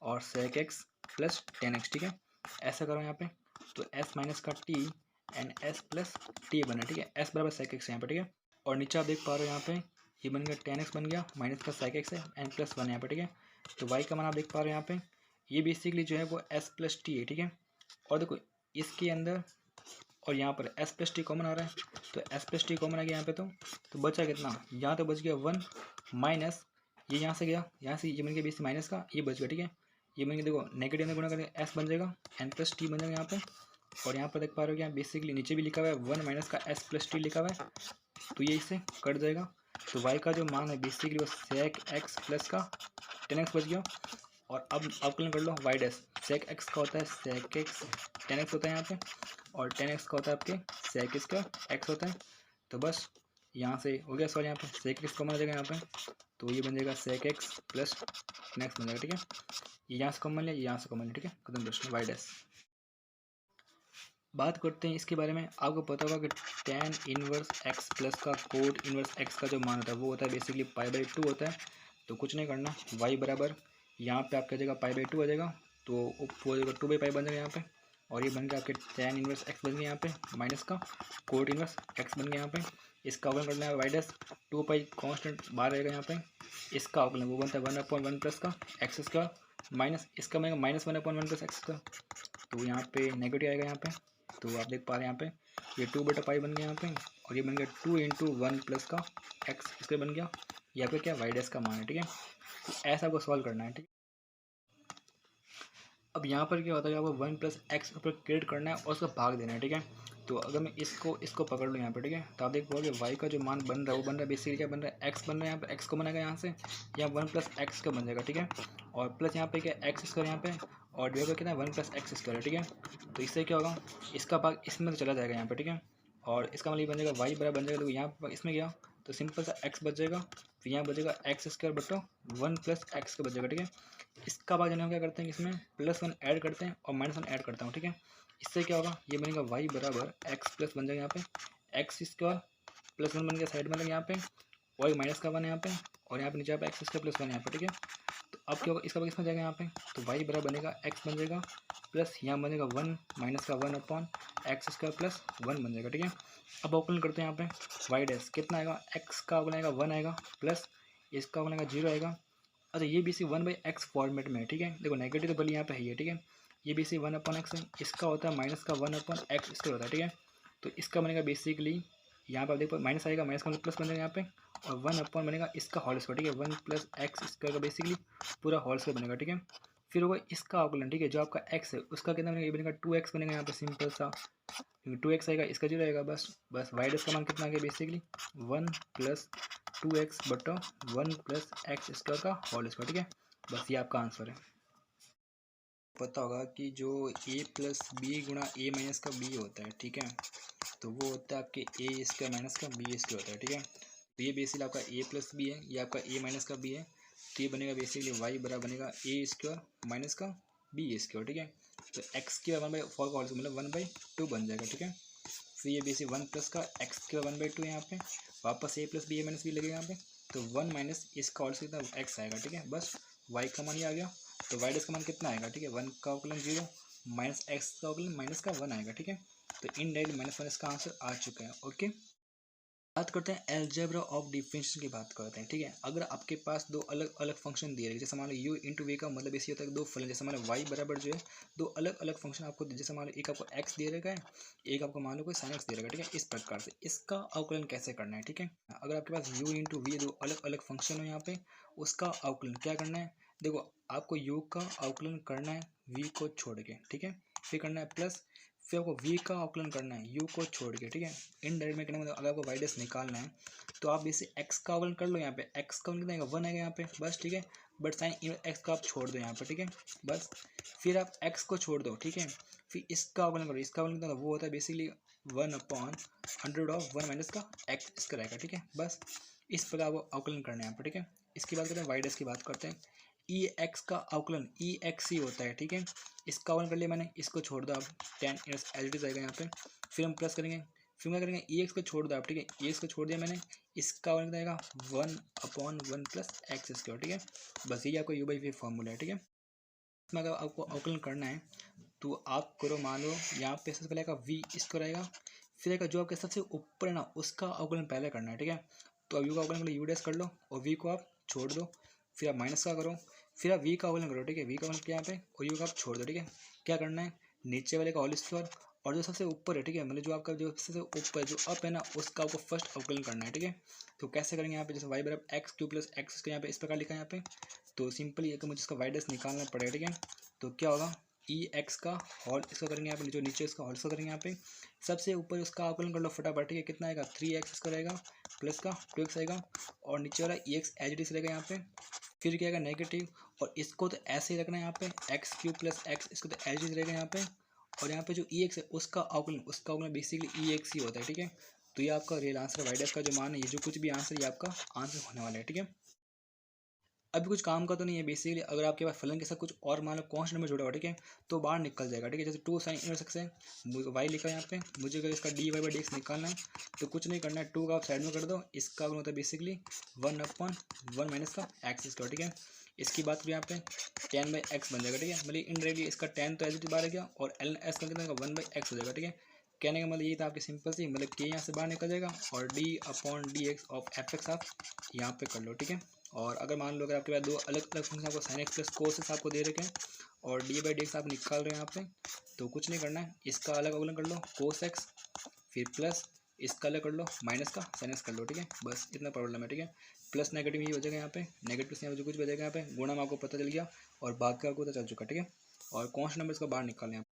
और sec x + tan x, ठीक है। ऐसा करो यहाँ पे, तो s - का t एंड s + t बना, ठीक है। s = sec x यहाँ पे, ठीक है। और नीचे आप देख पा रहे हो यहाँ पे ये बन गया tan x बन गया, माइनस का sec x है एंड +1 यहाँ पे, ठीक है। तो y का मान आप देख पा रहे हो यहाँ पे, ये बेसिकली जो है वो s + t है, ठीक है। और देखो इसके अंदर और यहाँ पर s + t कॉमन आ रहा है, तो s + t कॉमन आ गया यहाँ पे, तो बचा कितना, यहाँ तो बच गया 1 माइनस ये यहाँ से गया, यहाँ से ये बन गया बेसिक माइनस का, ये बच गया, ठीक है। ये बन गया, देखो नेगेटिव में गुणा करके s बन जाएगा एन प्लस टी बन जाएगा यहाँ पे। और यहाँ पर देख पा रहे हो क्या बेसिकली नीचे भी लिखा हुआ है 1 माइनस का s + t लिखा हुआ है, तो ये इससे कट जाएगा। तो y का जो मान है बेसिकली वो sec x प्लस का tan x बच गया। और अब अवकलन कर लो y डैश, sec x का होता है sec x tan x होता है यहाँ पे, और tan x का होता है आपके sec x होता है। तो बस यहाँ से हो गया सॉल्व, यहाँ पे sec x कॉमन आ जाएगा यहाँ पे, तो ये बन जाएगा sec x + tan x बन जाएगा, ठीक है। ये यहाँ से कॉमन लिया, ये यहाँ से कॉमन लिया, ठीक है, खत्म प्रश्न y डैश। बात करते हैं इसके बारे में। आपको पता होगा कि tan इनवर्स x प्लस का कोट इनवर्स x का जो मान होता है वो होता है बेसिकली π/2 होता है। तो कुछ नहीं करना, y बराबर यहाँ पे आपका जगह π/2 आ जाएगा, तो वो हो जाएगा 2/π बन जाएगा यहाँ पे। और ये बन गया आपके tan इनवर्स x बन गया यहाँ पे, माइनस का कोट इनवर्स x बन गया यहाँ पे। इसका अवकलन करना है y डैश, 2π कॉन्स्टेंट बाहर रहेगा यहाँ पे। इसका अवकलन वो बनता है 1/1 प्लस का x² माइनस इसका बनेगा -1/1 प्लस x²। तो यहाँ पे नेगेटिव आएगा यहाँ पे, तो आप देख पा रहे हैं यहाँ पे ये 2/π बन गया यहाँ पे, और ये बन गया 2 × 1 प्लस का x इसके बन गया। ये आपका क्या y डैश का मान है, ठीक है। तो ऐसा आपको सॉल्व करना है, ठीक है। अब यहाँ पर क्या होता है कि आपको 1 + x ऊपर क्रिएट करना है और उसका भाग देना है, ठीक है। तो अगर मैं इसको पकड़ लूँ यहाँ पे, ठीक है, तो आप देख पाओगे y का जो मान बन रहा है वो बन रहा है बेसिकली क्या बन रहा है, x बन रहा है यहाँ पे, x को बनेगा यहाँ से, यहाँ 1 + x का बन जाएगा, ठीक है। और प्लस यहाँ पे क्या x² यहाँ पे, और डिवाइड कितना है 1 + x² है, ठीक है। तो इससे क्या होगा, इसका भाग इसमें तो चला जाएगा यहाँ पे, ठीक है। और इसका मतलब ये बन जाएगा y बराबर बन जाएगा, तो यहाँ पर इसमें गया तो सिंपल सा x बच जाएगा, फिर यहाँ बचेगा x² बटा 1 + x का बच जाएगा, ठीक है। इसका बाद हम क्या करते हैं, इसमें +1 ऐड करते हैं और -1 ऐड करता हूँ, ठीक है। इससे क्या होगा, ये बनेगा y बराबर x+ बन जाएगा यहाँ पे, x² +1 बन गया साइड में यहाँ पे, और -1 है यहाँ पे, और यहाँ पे नीचे पे x² +1 यहाँ पे, ठीक है। तो अब क्या होगा, इसका भाग इसमें जाएगा यहाँ पे, तो y बराबर बनेगा x बन जाएगा, प्लस यहाँ बनेगा 1 -1/x² + 1 बन जाएगा, ठीक है। अब अवकलन करते हैं यहाँ पे y डैश कितना आएगा, x का अवकलन आएगा 1 आएगा, प्लस इसका अवकलन आएगा 0 आएगा। अच्छा ये भी सी 1/x फॉर्मेट में है, ठीक है। देखो नेगेटिव तो भले यहाँ पे है, ठीक है। ये भी सी 1/x है, इसका होता है माइनस का 1/x² होता है, ठीक है। तो इसका बनेगा बेसिकली यहाँ पर आप देखो माइनस आएगा, माइनस का मतलब प्लस बन जाएगा यहाँ पे, और 1/ बनेगा इसका होल स्क्वायर, ठीक है। 1 + x² का बेसिकली पूरा होल स्क्वायर बनेगा, ठीक है। फिर होगा इसका अवकलन, ठीक है, जो आपका x है उसका कितना बनेगा, ये बनेगा 2x बनेगा यहाँ पे सिंपल सा, क्योंकि 2x आएगा, इसका 0 आएगा, बस y डैश का मान कितना आ गया बेसिकली 1 + 2x बटा 1 + x² का होल स्क्वायर, ठीक है। बस ये आपका आंसर है। पता होगा कि जो a + b गुणा a - का b होता है, ठीक है, तो वो होता है आपके a² - का b² होता है, ठीक है। तो ये बेसिकली आपका a + b है, ये आपका a - का b है, तो ये बनेगा बेसिकली y बराबर बनेगा a² - का b², ठीक है। तो x की 1/4 का होल स्क्वायर मतलब 1/2 बन जाएगा, ठीक है। फिर ये बेसिक 1 प्लस का एक्स के 1/2 यहाँ पे, वापस ए प्लस बी ए माइनस बी लगेगा यहाँ पे, तो 1 माइनस इसका और कितना एक्स आएगा, ठीक है। बस वाई का मान ये आ गया, तो वाई डैश का मान कितना आएगा, ठीक है, 1 का अवकलन 0 माइनस एक्स का अवकलन माइनस का 1 आएगा, ठीक है। तो इनडायरेक्टली -1 इसका आंसर आ चुका है। ओके, बात करते हैं अलजेब्रा ऑफ डिफरेंशिएशन की बात करते हैं, ठीक है। अगर आपके पास दो अलग अलग फंक्शन दिए रहे, जैसे मान लो यू इंटू वी का मतलब इसी होता है दो फलन, जैसे मान लो वाई बराबर जो है दो अलग अलग फंक्शन आपको, जैसे मान लो एक आपको एक्स दे रहेगा है, एक आपको मान लो कोई साइन एक्स दे रहेगा, ठीक है। इस प्रकार से इसका अवकलन कैसे करना है, ठीक है। अगर आपके पास यू इंटू वी दो अलग अलग फंक्शन हो यहाँ पे, उसका अवकलन क्या करना है, देखो आपको यू का अवकलन करना है वी को छोड़ के, ठीक है। फिर करना है प्लस, फिर आपको v का अवकलन करना है u को छोड़ के, ठीक है। इनडायरेक्ट में कहने मतलब अगर आपको y डैश निकालना है तो आप इसे x का अवकलन कर लो, यहाँ पे x का अवकलन कितना आएगा 1 आएगा यहाँ पे, बस ठीक है। बट साइन x का आप छोड़ दो यहाँ पे, ठीक है, बस। फिर आप x को छोड़ दो, ठीक है। फिर इसका अवकलन करो, इसका अवकलन कितना वो होता है बेसिकली 1/100 माइनस का x इसका रहेगा, ठीक है। बस इस प्रकार वो अवकलन करना है यहाँ पे, ठीक है। इसकी बात करते हैं y डैश की बात करते हैं। ई एक्स का अवकलन ई एक्स ही होता है, ठीक है। इसका अवकलन कर लिया मैंने, इसको छोड़ दो आप, टेन एज इट इज आएगा यहाँ पे। फिर हम प्लस करेंगे, फिर क्या करेंगे ई एक्स को छोड़ दो आप, ठीक है। ई एक्स को छोड़ दिया मैंने, इसका अवकलन कितना आएगा 1/1 प्लस एक्स स्क्वायर, ठीक है। बस ये आपको यू बाई वी फॉर्मूला है, ठीक है। इसमें अगर आपको अवकलन करना है तो आप करो, मान लो यहाँ पे सबसे पहले आएगा वी इसको रहेगा, फिर आएगा जो आपके सबसे ऊपर है ना उसका अवकलन पहले करना है, ठीक है। तो अब यू का अवकलन कर लो, यू डैश कर लो और वी को आप छोड़ दो, फिर आप माइनस का करो, फिर आप वी का अवकलन करो, ठीक है। वी का अवकलन किया यहाँ पे और यू का आप छोड़ दो, ठीक है। क्या करना है, नीचे वाले का होल स्क्वायर और जो सबसे ऊपर है, ठीक है, मतलब जो आपका जो सबसे ऊपर जो अप है ना उसका आपको फर्स्ट अवकलन करना है, ठीक है। तो कैसे करेंगे यहाँ पे, जैसे वाई बराबर एक्स क्यू प्लस एक्स यहाँ पे इस प्रकार लिखा है यहाँ पे, तो सिंपली ये मुझे इसका वाई डैश निकालना पड़ेगा, ठीक है। तो क्या होगा ई एक्स का होल इसका करेंगे यहाँ पे, जो नीचे इसका होल इसका करेंगे यहाँ पे, सबसे ऊपर उसका अवकलन कर लो फटाफट, ठीक है। कितना आएगा 3x इसका रहेगा प्लस का 2x आएगा और नीचे वाला ई एक्स एच डी से रहेगा यहाँ पे। फिर क्या आएगा नेगेटिव, और इसको तो ऐसे ही रखना है यहाँ पे एक्स क्यू प्लस एक्स, इसको तो एच डी रहेगा यहाँ पे। और यहाँ पे जो ई एक्स है उसका अवकलन बेसिकली ई एक्स ही होता है, ठीक है। तो ये आपका रियल आंसर वाई डैश का जो मान है, ये जो कुछ भी आंसर ये आपका आंसर होने वाला है, ठीक है। अभी कुछ काम का तो नहीं है बेसिकली, अगर आपके पास फलन के साथ कुछ और मान लो कॉन्स्टेंट नंबर जुड़ा हुआ, ठीक है, तो बाहर निकल जाएगा, ठीक है। जैसे 2 साइन इनवर्स एक्स है, वाई लिखा है यहाँ पे, मुझे अगर इसका d y by d x निकालना है तो कुछ नहीं करना है, 2 का आप साइड में कर दो, इसका अगर होता है बेसिकली 1/1 माइनस का एक्स स्क्वायर, ठीक है। इसकी बात करें यहाँ पे 10/x बन जाएगा, ठीक है। मतलब इनडायरेक्टली इसका 10 तो एच बाहर आ गया और एल एस का कितना 1/x हो जाएगा, ठीक है। कहने का मतलब ये था आपकी सिंपल सी, मतलब के यहाँ से बाहर निकल जाएगा और d/dx ऑफ एफ एक्स आप यहाँ पे कर लो, ठीक है। और अगर मान लो अगर आपके पास दो अलग अलग फंक्शन आपको साइन एक्स प्लस कोस आपको दे रखे हैं और डी बाई डी एक्स आप निकाल रहे हैं यहाँ पे, तो कुछ नहीं करना है, इसका अलग अवकलन कर लो कोस एक्स, फिर प्लस इसका अलग कर लो माइनस का साइन एक्स कर लो, ठीक है। बस इतना प्रॉब्लम है, ठीक है। प्लस नेगेटिव ये हो जाएगा यहाँ पे, नेगेटिव से यहाँ पे जो कुछ बचेगा यहाँ पे गुणा में आपको पता चल गया और बाकी का आपको पता चल चुका, ठीक है। और कॉन्स्टेंट नंबर इसका बाहर निकालना है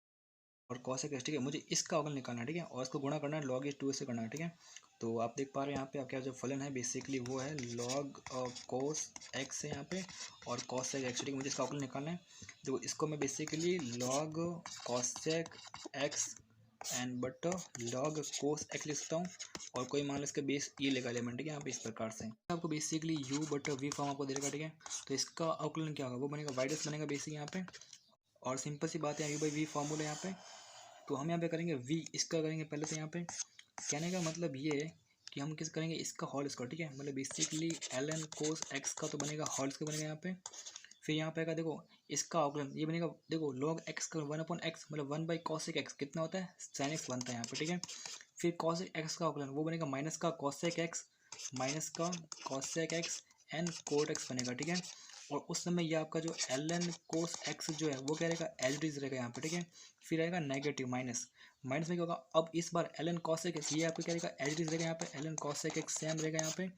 और कॉस एक्स, ठीक है। मुझे इसका अवकलन निकालना है, ठीक है, और इसको गुणा करना है लॉग 2 से करना है, ठीक है। तो आप देख पा रहे हैं यहाँ पे आपका जो फलन है बेसिकली वो है लॉग कोस एक्स है यहाँ पे और कॉस एक्स, ठीक है। मुझे इसका अवकलन निकालना है, तो इसको मैं basically log cosec x and but log cos x लिख सकता हूँ और कोई मान लो इसका बेस ये लगा लिया मैंने, ठीक है। यहाँ पे इस प्रकार से आपको basically u but v form आपको देगा, ठीक है। तो इसका अवकलन क्या होगा, वो बनेगा वाई डैश बनेगा बेसिक यहाँ पे, और सिंपल सी बात है यू बाई वी फॉर्मूला यहाँ पे। तो हम यहाँ पे करेंगे वी इसका करेंगे पहले से यहाँ पे, कहने का मतलब ये है कि हम किस करेंगे इसका होल स्क्वायर, ठीक है। मतलब basically l n cos x का तो बनेगा होल स्क्वायर बनेगा यहाँ पे। फिर यहाँ पे आएगा देखो इसका अवकलन ये बनेगा, देखो लॉग एक्स का 1/x मतलब 1/cosec x कितना होता है sin x बनता है यहाँ पे, ठीक है। फिर cosec x का अवकलन वो बनेगा माइनस का cosec x माइनस का cosec x and cot x बनेगा, ठीक है। और उस समय ये आपका जो एल एन कोस एक्स जो है वो क्या रहेगा एच डी रहेगा यहाँ पे, ठीक है। फिर आएगा नेगेटिव माइनस माइनस में क्या होगा, अब इस बार एल एन कॉसेक एक्स ये आपको क्या रहेगा एच डी रहेगा यहाँ पे, l n cosec x same रहेगा यहाँ पे।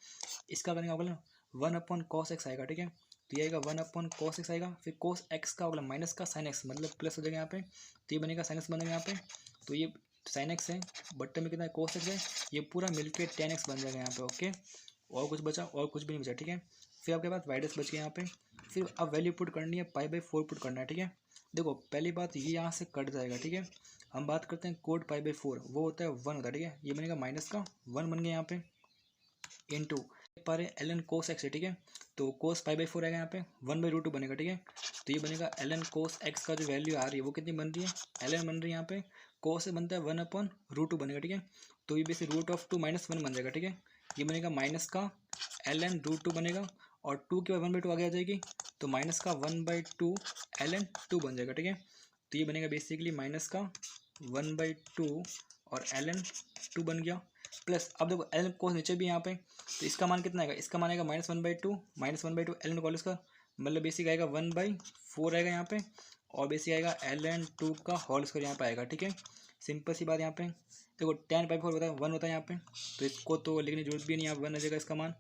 इसका करेंगे अवकलन 1/cos x आएगा, ठीक है। तो ये आएगा 1/cos x आएगा, फिर cos x का अवकलन माइनस का sin x मतलब प्लस हो जाएगा यहाँ पे, तो ये बनेगा sin x बनेगा यहाँ पे। तो ये sin x है बट्टे में कितना है cos x है, ये पूरा मिलके 10x बन जाएगा यहाँ पे, ओके। और कुछ बचा और कुछ भी नहीं बचा, ठीक है। फिर आपके पास वाई डैश बच गया यहाँ पे। फिर अब वैल्यू पुट करनी है π/4 पुट करना है, ठीक है। देखो पहली बात ये यहाँ से कट जाएगा, ठीक है। हम बात करते हैं कोड π/4 वो होता है 1 होता है, ठीक है। ये बनेगा माइनस का 1 बन गया यहाँ पे इंटू पा रहे एल एन कोस एक्स है, ठीक है। तो कोस π/4 आएगा यहाँ पे 1/√2 बनेगा, ठीक है। तो ये बनेगा एल एन कोस एक्स का जो वैल्यू आ रही है वो कितनी बन रही है एल एन बन रही है यहाँ पे cos से बनता है 1/√2 बनेगा, ठीक है। तो ये बेसिक √2 -1 बन जाएगा, ठीक है। ये बनेगा माइनस का ln√2 बनेगा, और 2 के बाद 1/2 आगे आ जाएगी, तो माइनस का 1/2 ln2 बन जाएगा, ठीक है। तो ये बनेगा बेसिकली माइनस का 1/2 और ln2 बन गया। प्लस अब देखो ln cos नीचे भी यहाँ पे, तो इसका मान कितना आएगा, इसका मान आएगा -1/2 ln कॉल इसका मतलब बेसिक आएगा 1/4 आएगा यहाँ पे, और बेसिक आएगा ln2 का होल स्क्वायर यहाँ पे आएगा, ठीक है। सिंपल सी बात यहाँ पे देखो, tan/4 होता है 1 होता है यहाँ पे, तो इसको तो लिखने की जरूरत भी नहीं है, 1 आ जाएगा इसका मान।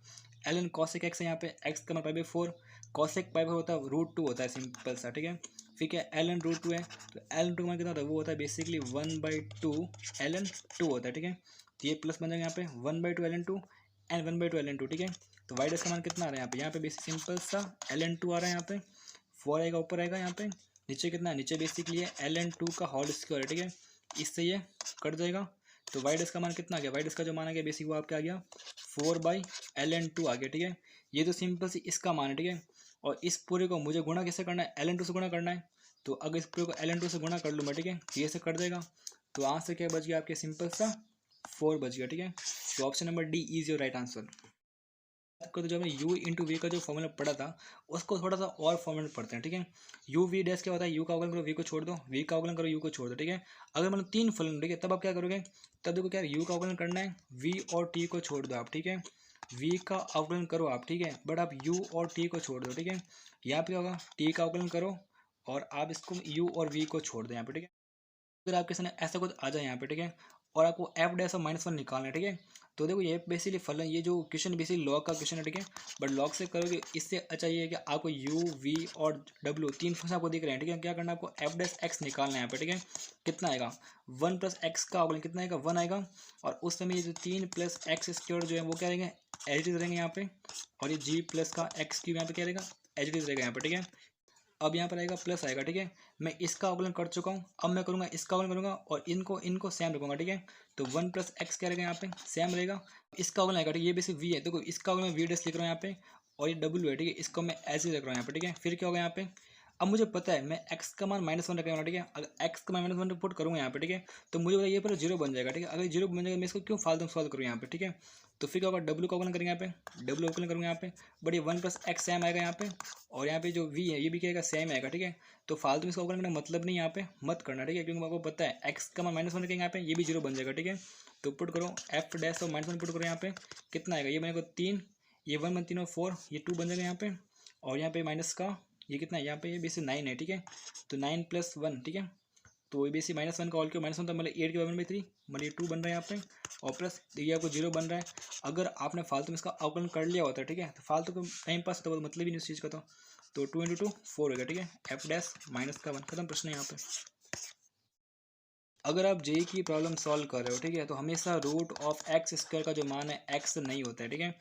ln cosec x है यहाँ पे, x का मान π/4, cosec π/4 होता है √2 होता है, सिंपल सा, ठीक है। ठीक है, ln√2 है, तो ln2 का मान कितना होता है, वो होता है बेसिकली 1/2 ln2 होता है, ठीक है। तो ये प्लस बन जाएगा यहाँ पे 1/2 ln2 एंड 1/2 ln2, ठीक है। तो वाई डैश का मान कितना आ रहा है यहाँ पे, बेसिक सिंपल सा ln2 आ रहा है यहाँ पे, 4 आएगा ऊपर आएगा यहाँ पे, नीचे कितना है, नीचे बेसिकली है ln2 का होल स्क्वायर है, ठीक है। इससे ये कट जाएगा, तो वाई डैश का मान कितना आ गया, वाई डैश का जो मान आ गया बेसिक वो आपका आ गया 4/ln2 आ गया, ठीक है। ये तो सिंपल सी इसका मान है, ठीक है। और इस पूरे को मुझे गुणा कैसे करना है, ln2 से गुणा करना है, तो अगर इस पूरे को ln2 से गुणा कर लूँ मैं, ठीक है, ये से कट जाएगा, तो यहाँ से क्या बच गया आपके, सिंपल सा 4 बच गया, ठीक है। तो option number D is your right answer. आपको तो जो हमने u इंटू वी का जो फॉर्मूला पढ़ा था, उसको थोड़ा सा और फॉर्मूला पढ़ते हैं, ठीक है। u v डैश क्या होता है, u का अवकलन करो v को छोड़ दो, v का अवकलन करो u को छोड़ दो, ठीक है। अगर मतलब 3 फलन, ठीक है, तब आप क्या करोगे, तब देखो क्या u का अवकलन करना है, v और t को छोड़ दो आप, ठीक है। v का अवकलन करो आप, ठीक है, बट आप u और t को छोड़ दो, ठीक है। यहाँ पे क्या होगा, t का अवकलन करो और आप इसको u और v को छोड़ दो यहाँ पे, ठीक है। अगर आपके सामने ऐसा कुछ आ जाए यहाँ पे, ठीक है, और आपको f डैश और -1 निकालना है, ठीक है। तो देखो ये बेसिकली फलन, ये जो क्वेश्चन बेसिकली लॉग का क्वेश्चन है, ठीक है, बट लॉग से करोगे इससे अच्छा ये है कि आपको u v और w 3 फंक्शन आपको दिख रहे हैं, ठीक है। क्या करना है आपको, f डैश x निकालना है यहाँ पे, ठीक है। कितना आएगा, 1 + x का अवकलन कितना आएगा, 1 आएगा, और उस समय ये जो 3 + x² जो है वो क्या रहेंगे, एच रहेंगे यहाँ पे, और ये g प्लस का x³ यहाँ पे क्या रहेगा, एच रहेगा यहाँ पे, ठीक है। अब यहाँ पर आएगा प्लस आएगा, ठीक है। मैं इसका अवकलन कर चुका हूँ, अब मैं करूँगा इसका अवकलन करूँगा और इनको सेम रखूँगा, ठीक है। तो 1 + x क्या रहेगा यहाँ पे, सेम रहेगा। इसका अवकलन आएगा, ठीक है, ये बेसिक v है, देखो इसका अवकलन मैं v डैश लिख रहा हूँ यहाँ पे, और ये w है, ठीक है, इसको मैं ऐसे रख रहा हूँ यहाँ पे, ठीक है। फिर क्या होगा यहाँ पे, अब मुझे पता है मैं x का मान -1 रखने वाला, ठीक है। अगर x का मान -1 पुट करूँगा यहाँ पे, ठीक है, तो मुझे पता है ये पर 0 बन जाएगा, ठीक है। अगर 0 बन जाएगा, मैं इसको क्यों फालतू सॉल्व करूँ यहाँ पे, ठीक है। तो फिर क्या होगा, w का अवकलन करेंगे यहाँ पे, w अवकलन करूँगा यहाँ पे, बट ये 1 + x सेम आएगा यहाँ पे, और यहाँ पे जो v है ये भी क्या आएगा, सेम आएगा, ठीक है। तो फालतू में इसका अवकलन करना मतलब नहीं, यहाँ पे मत करना, ठीक है, क्योंकि आपको पता है x का मान -1 रखेंगे यहाँ पे, ये भी 0 बन जाएगा, ठीक है। तो पुट करो f डैश और -1 पुट करो यहाँ पे, कितना आएगा, ये बनेगा 3, ये 1 1 3 और 4, ये 2 बन जाएगा यहाँ पे, और यहाँ पे माइनस का ये कितना है, यहाँ पे ये बेसिक 9 है, ठीक है। तो 9 + 1, ठीक है। तो ये बेसिक -1 का ऑल क्यों -1 था, मतलब 8 के 1/3, मतलब ये 2 बन रहा है यहाँ पे, और प्लस ये आपको 0 बन रहा है। अगर आपने फालतू में इसका अवकलन कर लिया होता है, ठीक है, तो फालतू का टाइम पास होता है, मतलब ही नहीं उस चीज़ का। तो 2 × 2 4 होगा, ठीक है। f डैश -1 खत्म प्रश्न है यहाँ पे। अगर आप जेई की प्रॉब्लम सॉल्व कर रहे हो, ठीक है, तो हमेशा √x² का जो मान है x नहीं होता है, ठीक है।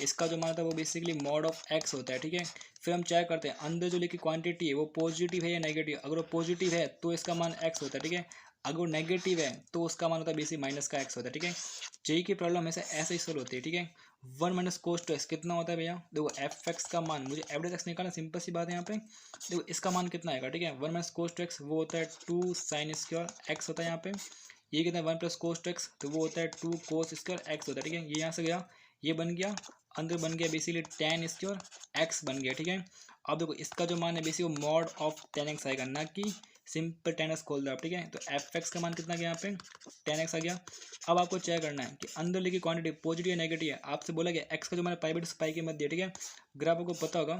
इसका जो मान होता है वो बेसिकली mod ऑफ x होता है, ठीक है। फिर हम चेक करते हैं अंदर जो लिखी क्वांटिटी है वो पॉजिटिव है या नेगेटिव। अगर वो पॉजिटिव है तो इसका मान x होता है, ठीक है। अगर वो नेगेटिव है तो उसका मान होता है बेसिक माइनस का x होता है, ठीक है। जेई की प्रॉब्लम हमेशा ऐसे ही सॉल्व होती है, ठीक है। 1 - cos 2x कितना होता है भैया, देखो f(x) का मान मुझे f डैश x निकालना, सिंपल सी बात है यहाँ पे। देखो इसका मान कितना आएगा, ठीक है, 1 - cos 2x वो होता है 2 sin² x होता है यहाँ पे। ये कितना है 1 + cos 2x, तो वो होता है 2 cos² x होता है, ठीक है। ये यहाँ से गया, ये बन गया, अंदर बन गया बेसिकली tan² x बन गया, ठीक है। अब देखो इसका जो मान है बेसिक वो mod ऑफ tan x आएगा, ना कि सिंपल tan x खोल दो आप, ठीक है। तो f(x) का मान कितना गया यहाँ पे, tan x आ गया। अब आपको चेक करना है कि अंदर लिखी क्वांटिटी पॉजिटिव या नेगेटिव है। आपसे बोला गया x का जो मान π/2 की मत दिया, ठीक है। ग्राफ आपको पता होगा,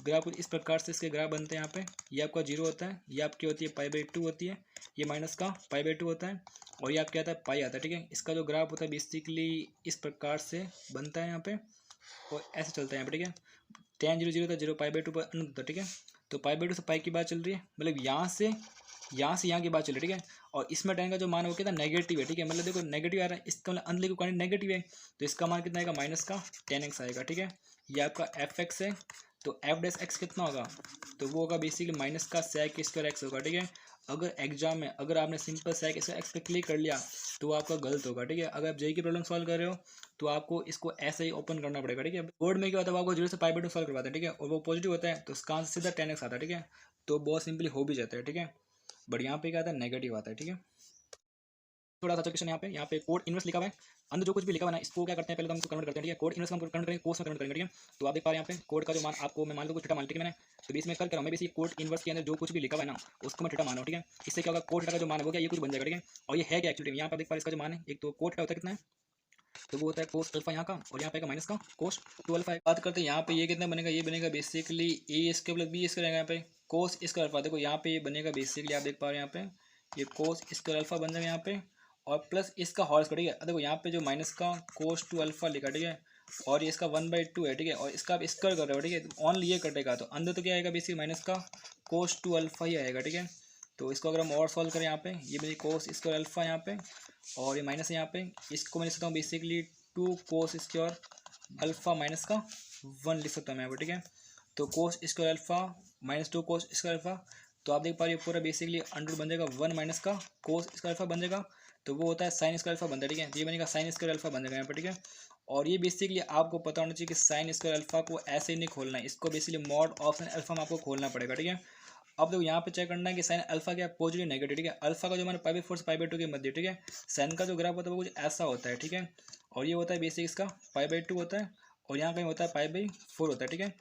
ग्राफ कुछ इस प्रकार से इसके ग्राफ बनते हैं यहाँ पे। ये आपका 0 होता है, ये आपकी होती है π/2 होती है, ये माइनस का π/2 होता है, और ये आपका आता है पाई आता है, ठीक है। इसका जो ग्राफ होता है बेसिकली इस प्रकार से बनता है यहाँ पे, और ऐसे चलता है यहाँ पे, ठीक है। tan 0 0 था, 0 π/2 पर अनंत होता है, ठीक है। तो π/2 से पाई की बात चल रही है, मतलब यहाँ से यहाँ की बात चल रही है, ठीक है। और इसमें tan का जो मान है वो कितना नेगेटिव है, ठीक है। मतलब देखो नेगेटिव आ रहा है, इसका मतलब अंदर की क्वांटिटी नेगेटिव है, तो इसका मान कितना आएगा, माइनस का tan x आएगा, ठीक है। ये आपका f(x) है, तो f डैश x कितना होगा, तो वो होगा बेसिकली माइनस का sec² x होगा, ठीक है। अगर एग्जाम में अगर आपने सिंपल sec² x पे क्लिक कर लिया तो आपका गलत होगा, ठीक है। अगर आप जेई की प्रॉब्लम सॉल्व कर रहे हो तो आपको इसको ऐसे ही ओपन करना पड़ेगा, ठीक है। बोर्ड में क्या होता है, वो आपको 0 से π/2 सॉल्व करवाते हैं, ठीक है, और वो पॉजिटिव होता है तो इसका आंसर सीधा tan x आता है, ठीक है। तो बहुत सिंपली हो भी जाता है, ठीक है। बट यहाँ पे क्या आता है, नेगेटिव आता है, ठीक है। थोड़ा सा क्वेश्चन यहाँ पे कोड इनवर्स लिखा हुआ है, अंदर जो कुछ भी लिखा हुआ है ना इसको क्या करते हैं, पहले तो हम कन्वर्ट करते हैं, ठीक है। कोड इनवर्स हम कन्वर्ट करेंगे, कोस में कन्वर्ट करेंगे, ठीक है। तो आप देख पा रहे हैं यहाँ पे कोड का जो मान आपको मैं मान लो कुछ थीटा मान, ठीक है। मैंने तो बीच में कर मैं भी कोड इनवर्स के अंदर जो कुछ भी लिखा हुआ है ना उसको मैं थीटा मानो, ठीक है। इससे क्या होगा, कोड थीटा का जो मान है वो क्या ये कुछ बन जाएगा, ठीक है। और ये है क्या एक्चुअली, यहाँ पर देख पा रहे इसका जो मान है, एक तो कोड थीटा होता है कितना है, तो वो होता है कोस अल्फा यहाँ का, और यहाँ पे माइनस का कोस 2 अल्फा है। बात करते हैं यहाँ पे ये कितना बनेगा, ये बनेगा बेसिकली ए स्क्वायर प्लस बी स्क्वायर रहेगा यहाँ पे कोस स्क्वायर अल्फा। देखो यहाँ पे ये बनेगा बेसिकली आप देख पा रहे हैं यहाँ पे ये कोस स्क्वायर अल्फा बन जाएगा यहाँ पे, और प्लस इसका हॉर्स का, ठीक है। देखो यहाँ पे जो माइनस का कोस 2 अल्फा लिखा, ठीक है, और ये इसका 1/2 है, ठीक है, और इसका आप स्क्वायर कर रहे हो, ठीक है। ओनली ये कटेगा तो अंदर तो क्या आएगा बेसिकली माइनस का कोस 2 अल्फा ही आएगा, ठीक है। तो इसको अगर हम और सॉल्व करें यहाँ पे ये बनेगी कोस स्क्वायर अल्फा यहाँ पे, और ये माइनस है यहाँ पे, इसको मैं लिख सकता हूँ basically 2 cos square alpha minus का 1 लिख सकता हूँ मैं यहाँ पे, ठीक है। तो cos square alpha minus 2 cos square alpha, तो आप देख पा रहे हो पूरा बेसिकली अंडर बन जाएगा 1 माइनस का कोस स्क्वायर अल्फा बन जाएगा, तो वो होता है साइन स्क्वायर अल्फा बनता है, ठीक है। ये बनेगा साइन स्क्वायर अल्फा बन जाएगा यहाँ पर, ठीक है। और ये बेसिकली आपको पता होना चाहिए कि साइन स्क्वायर अल्फा को ऐसे ही नहीं खोलना है, इसको basically mod of sine alpha में आपको खोलना पड़ेगा, ठीक है। अब देखो यहाँ पे चेक करना है कि साइन अल्फा क्या पॉजिटिव नेगेटिव, ठीक है। अल्फा का जो हमारे π/4 से π/2 के मध्य, ठीक है। साइन का जो ग्राफ होता है वो कुछ ऐसा होता है, ठीक है। और ये होता है बेसिक इसका π/2 होता है, और यहाँ कहीं होता है π/4 होता है, ठीक है।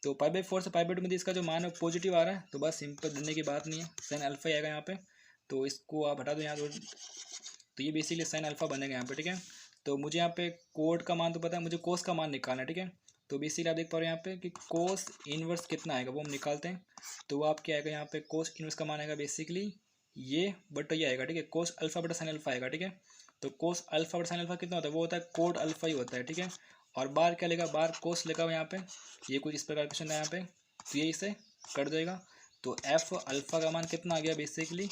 तो π/4 से π/2 में इसका जो मान है पॉजिटिव आ रहा है, तो बस सिंपल डरने की बात नहीं है, साइन अल्फा ही आएगा यहाँ पे। तो इसको आप हटा दो यहाँ, तो ये बेसिकली साइन अल्फा बनेगा यहाँ पे, ठीक है। तो मुझे यहाँ पे कोड का मान तो पता है, मुझे कोस का मान निकालना है, ठीक है। तो बेसिकली आप देख पा रहे हैं यहाँ पे कि कोस इनवर्स कितना आएगा वो हम निकालते हैं। तो वो आप क्या आएगा यहाँ पे, कोस इनवर्स का मान आएगा बेसिकली ये बट ये आएगा, ठीक है। कोस अल्फा बटा साइन अल्फा आएगा, ठीक है। तो कोस अल्फा बटा साइन अल्फा कितना होता है, वो होता है कोड अल्फा ही होता है, ठीक है। और बार क्या लेगा, बार कोस लिखा हुआ यहाँ पे, ये कुछ इस प्रकार क्वेश्चन है यहाँ पे, तो ये इसे कट देगा। तो एफ अल्फा का मान कितना आ गया बेसिकली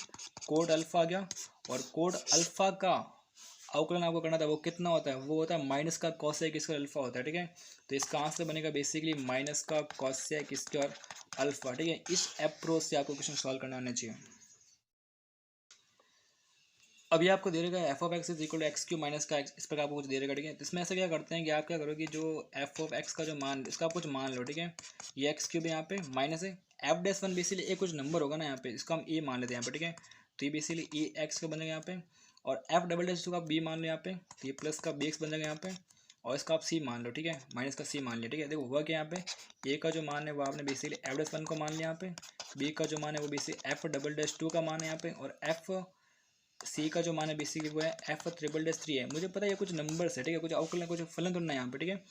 कोड अल्फा आ गया, और कोड अल्फा का अवकलन आपको करना था वो कितना होता है, वो होता है माइनस का कॉसेक स्क्वायर अल्फा होता है, ठीक है। तो इसका आंसर बनेगा बेसिकली माइनस का कॉसेक स्क्वायर अल्फा, ठीक है। इस अप्रोच से आपको क्वेश्चन सॉल्व करना आना चाहिए। अभी आपको दे देगा f of x is equal to x q minus का एक्स, इस पर आपको कुछ दे देगा, ठीक है। इसमें ऐसा क्या करते हैं कि आप क्या करोगे, जो एफ ऑफ एक्स का जो मान इसका आप कुछ मान लो, ठीक है। ये एक्स क्यूब यहाँ पे माइनस है एफ डैश वन बेसिकली एक कुछ नंबर होगा ना यहाँ पे, इसको हम ए मान लेते हैं यहाँ पे, ठीक है। तो ये बेसिकली ए एक्स का बनेगा यहाँ पे, और एफ डबल डैश को आप बी मान लो यहाँ पे, तो ये प्लस का बी एक्स बन जाएगा यहाँ पे, और इसका आप सी मान लो, ठीक है, माइनस का सी मान लिया, ठीक है। देखो हुआ क्या यहाँ पे, ए का जो मान है वो आपने बेसिकली एफ डैश वन को मान लिया यहाँ पे, बी का जो मान है वो basically f double dash two का मान है यहाँ पे, और एफ सी का जो मान है बेसिकली वो है एफ ट्रिपल डैश 3 है। मुझे पता है ये कुछ नंबर्स है, ठीक है, कुछ अवकलन कुछ फलन तो ना यहाँ पे, ठीक है।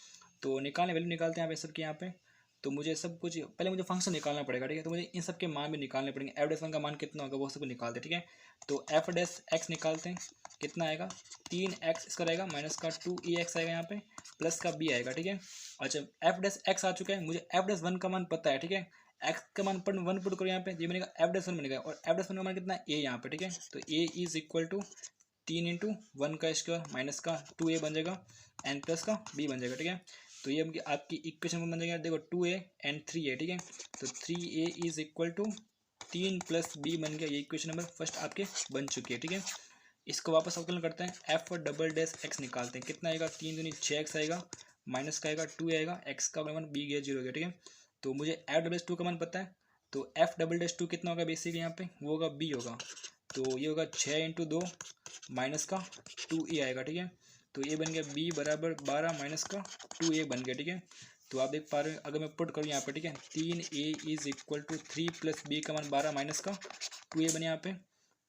तो निकालने वैल्यू निकालते हैं यहाँ पे सब के यहाँ पे, तो मुझे सब कुछ पहले मुझे फंक्शन निकालना पड़ेगा, ठीक है। तो मुझे इन सब के मान भी निकालने पड़ेंगे, एफ डैश वन का मान कितना होगा वो सब निकालते हैं, ठीक है। तो एफ डैश एक्स निकालते हैं, कितना आएगा 3x इसका रहेगा, माइनस का 2e x आएगा यहाँ पे, प्लस का b आएगा, ठीक है। अच्छा एफ डैश एक्स आ चुका है, मुझे एफ डैश वन का मान पता है, ठीक है। एक्स का मान पर वन पुट करो यहाँ पे, ये बनेगा एफ डैश वन बनेगा, और एफ डैश वन का मान कितना है ए यहाँ पे, ठीक है। तो A is equal to 3 into one का स्क्वायर माइनस का 2a बन जाएगा एन प्लस का b बन जाएगा, ठीक है। तो ये आपकी इक्वेशन बन जाएगा, देखो 2a एंड 3a, ठीक है। तो 3a is equal to 3 plus b बन गया, ये इक्वेशन नंबर फर्स्ट आपके बन चुकी है, ठीक है। इसको वापस अवकलन करते हैं, एफ डबल डैश एक्स निकालते हैं, कितना आएगा 3 दूनी 6x आएगा, माइनस का आएगा 2 आएगा, एक्स का मान b गया 0 गया, ठीक है। तो मुझे एफ डबल डैश 2 का मान पता है, तो एफ डबल डैश 2 कितना होगा बेसिकली यहाँ पे, वो होगा b होगा, तो ये होगा 6 इंटू 2 माइनस का 2a आएगा, ठीक है। तो ये बन गया b बराबर 12 माइनस का 2a बन गया, ठीक है। तो आप देख पा रहे हो अगर मैं पुट करूँ यहाँ पे, ठीक है, 3a is equal to 3 plus b का मान 12 माइनस का 2a बने यहाँ पे,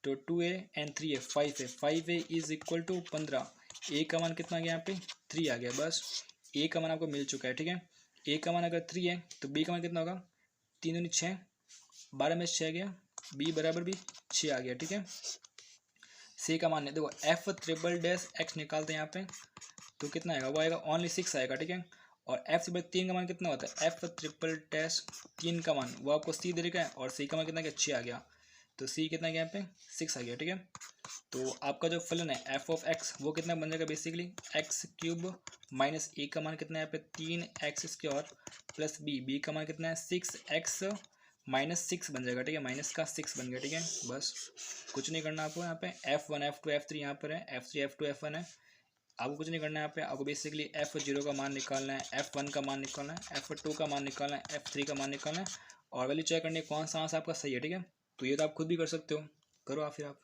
तो 2a एंड 3a 5 है, 5a is equal to 15, a का मान कितना आ गया यहाँ पे 3 आ गया, बस a का मान आपको मिल चुका है, ठीक है। a का मान अगर 3 है तो b का मान कितना होगा 3 दूनी 6, 12 में 6 गया, b बराबर भी 6 आ गया, ठीक है। सी का मान है, देखो एफ ट्रिपल डैश एक्स निकालते हैं यहाँ पे, तो कितना आएगा वो आएगा ओनली 6 आएगा, ठीक है। और एफ से 3 का मान कितना होता है, एफ ट्रिपल डैश 3 का मान वो आपको सी दे रखा है, और सी का मान कितना गया 6 आ गया, तो सी कितना गया यहाँ पे 6 आ गया, ठीक है। तो आपका जो फलन है एफ ऑफ एक्स वो कितना बन जाएगा बेसिकली एक्स क्यूब माइनस ए का मान कितना है यहाँ पे 3x स्क्वायर प्लस बी का मान कितना है 6x माइनस 6 बन जाएगा, ठीक है, माइनस का 6 बन गया, ठीक है। बस कुछ नहीं करना आपको यहाँ पे, F1 F2 F3 यहाँ पर है, F3 F2 F1 है, आपको कुछ नहीं करना है यहाँ पे, आपको बेसिकली F0 का मान निकालना है, F1 का मान निकालना है, F2 का मान निकालना है, F3 का मान निकालना है, और वैल्यू चेक करनी है कौन सा आंसर आपका सही है, ठीक है। तो ये तो आप खुद भी कर सकते हो, करो आप फिर आप।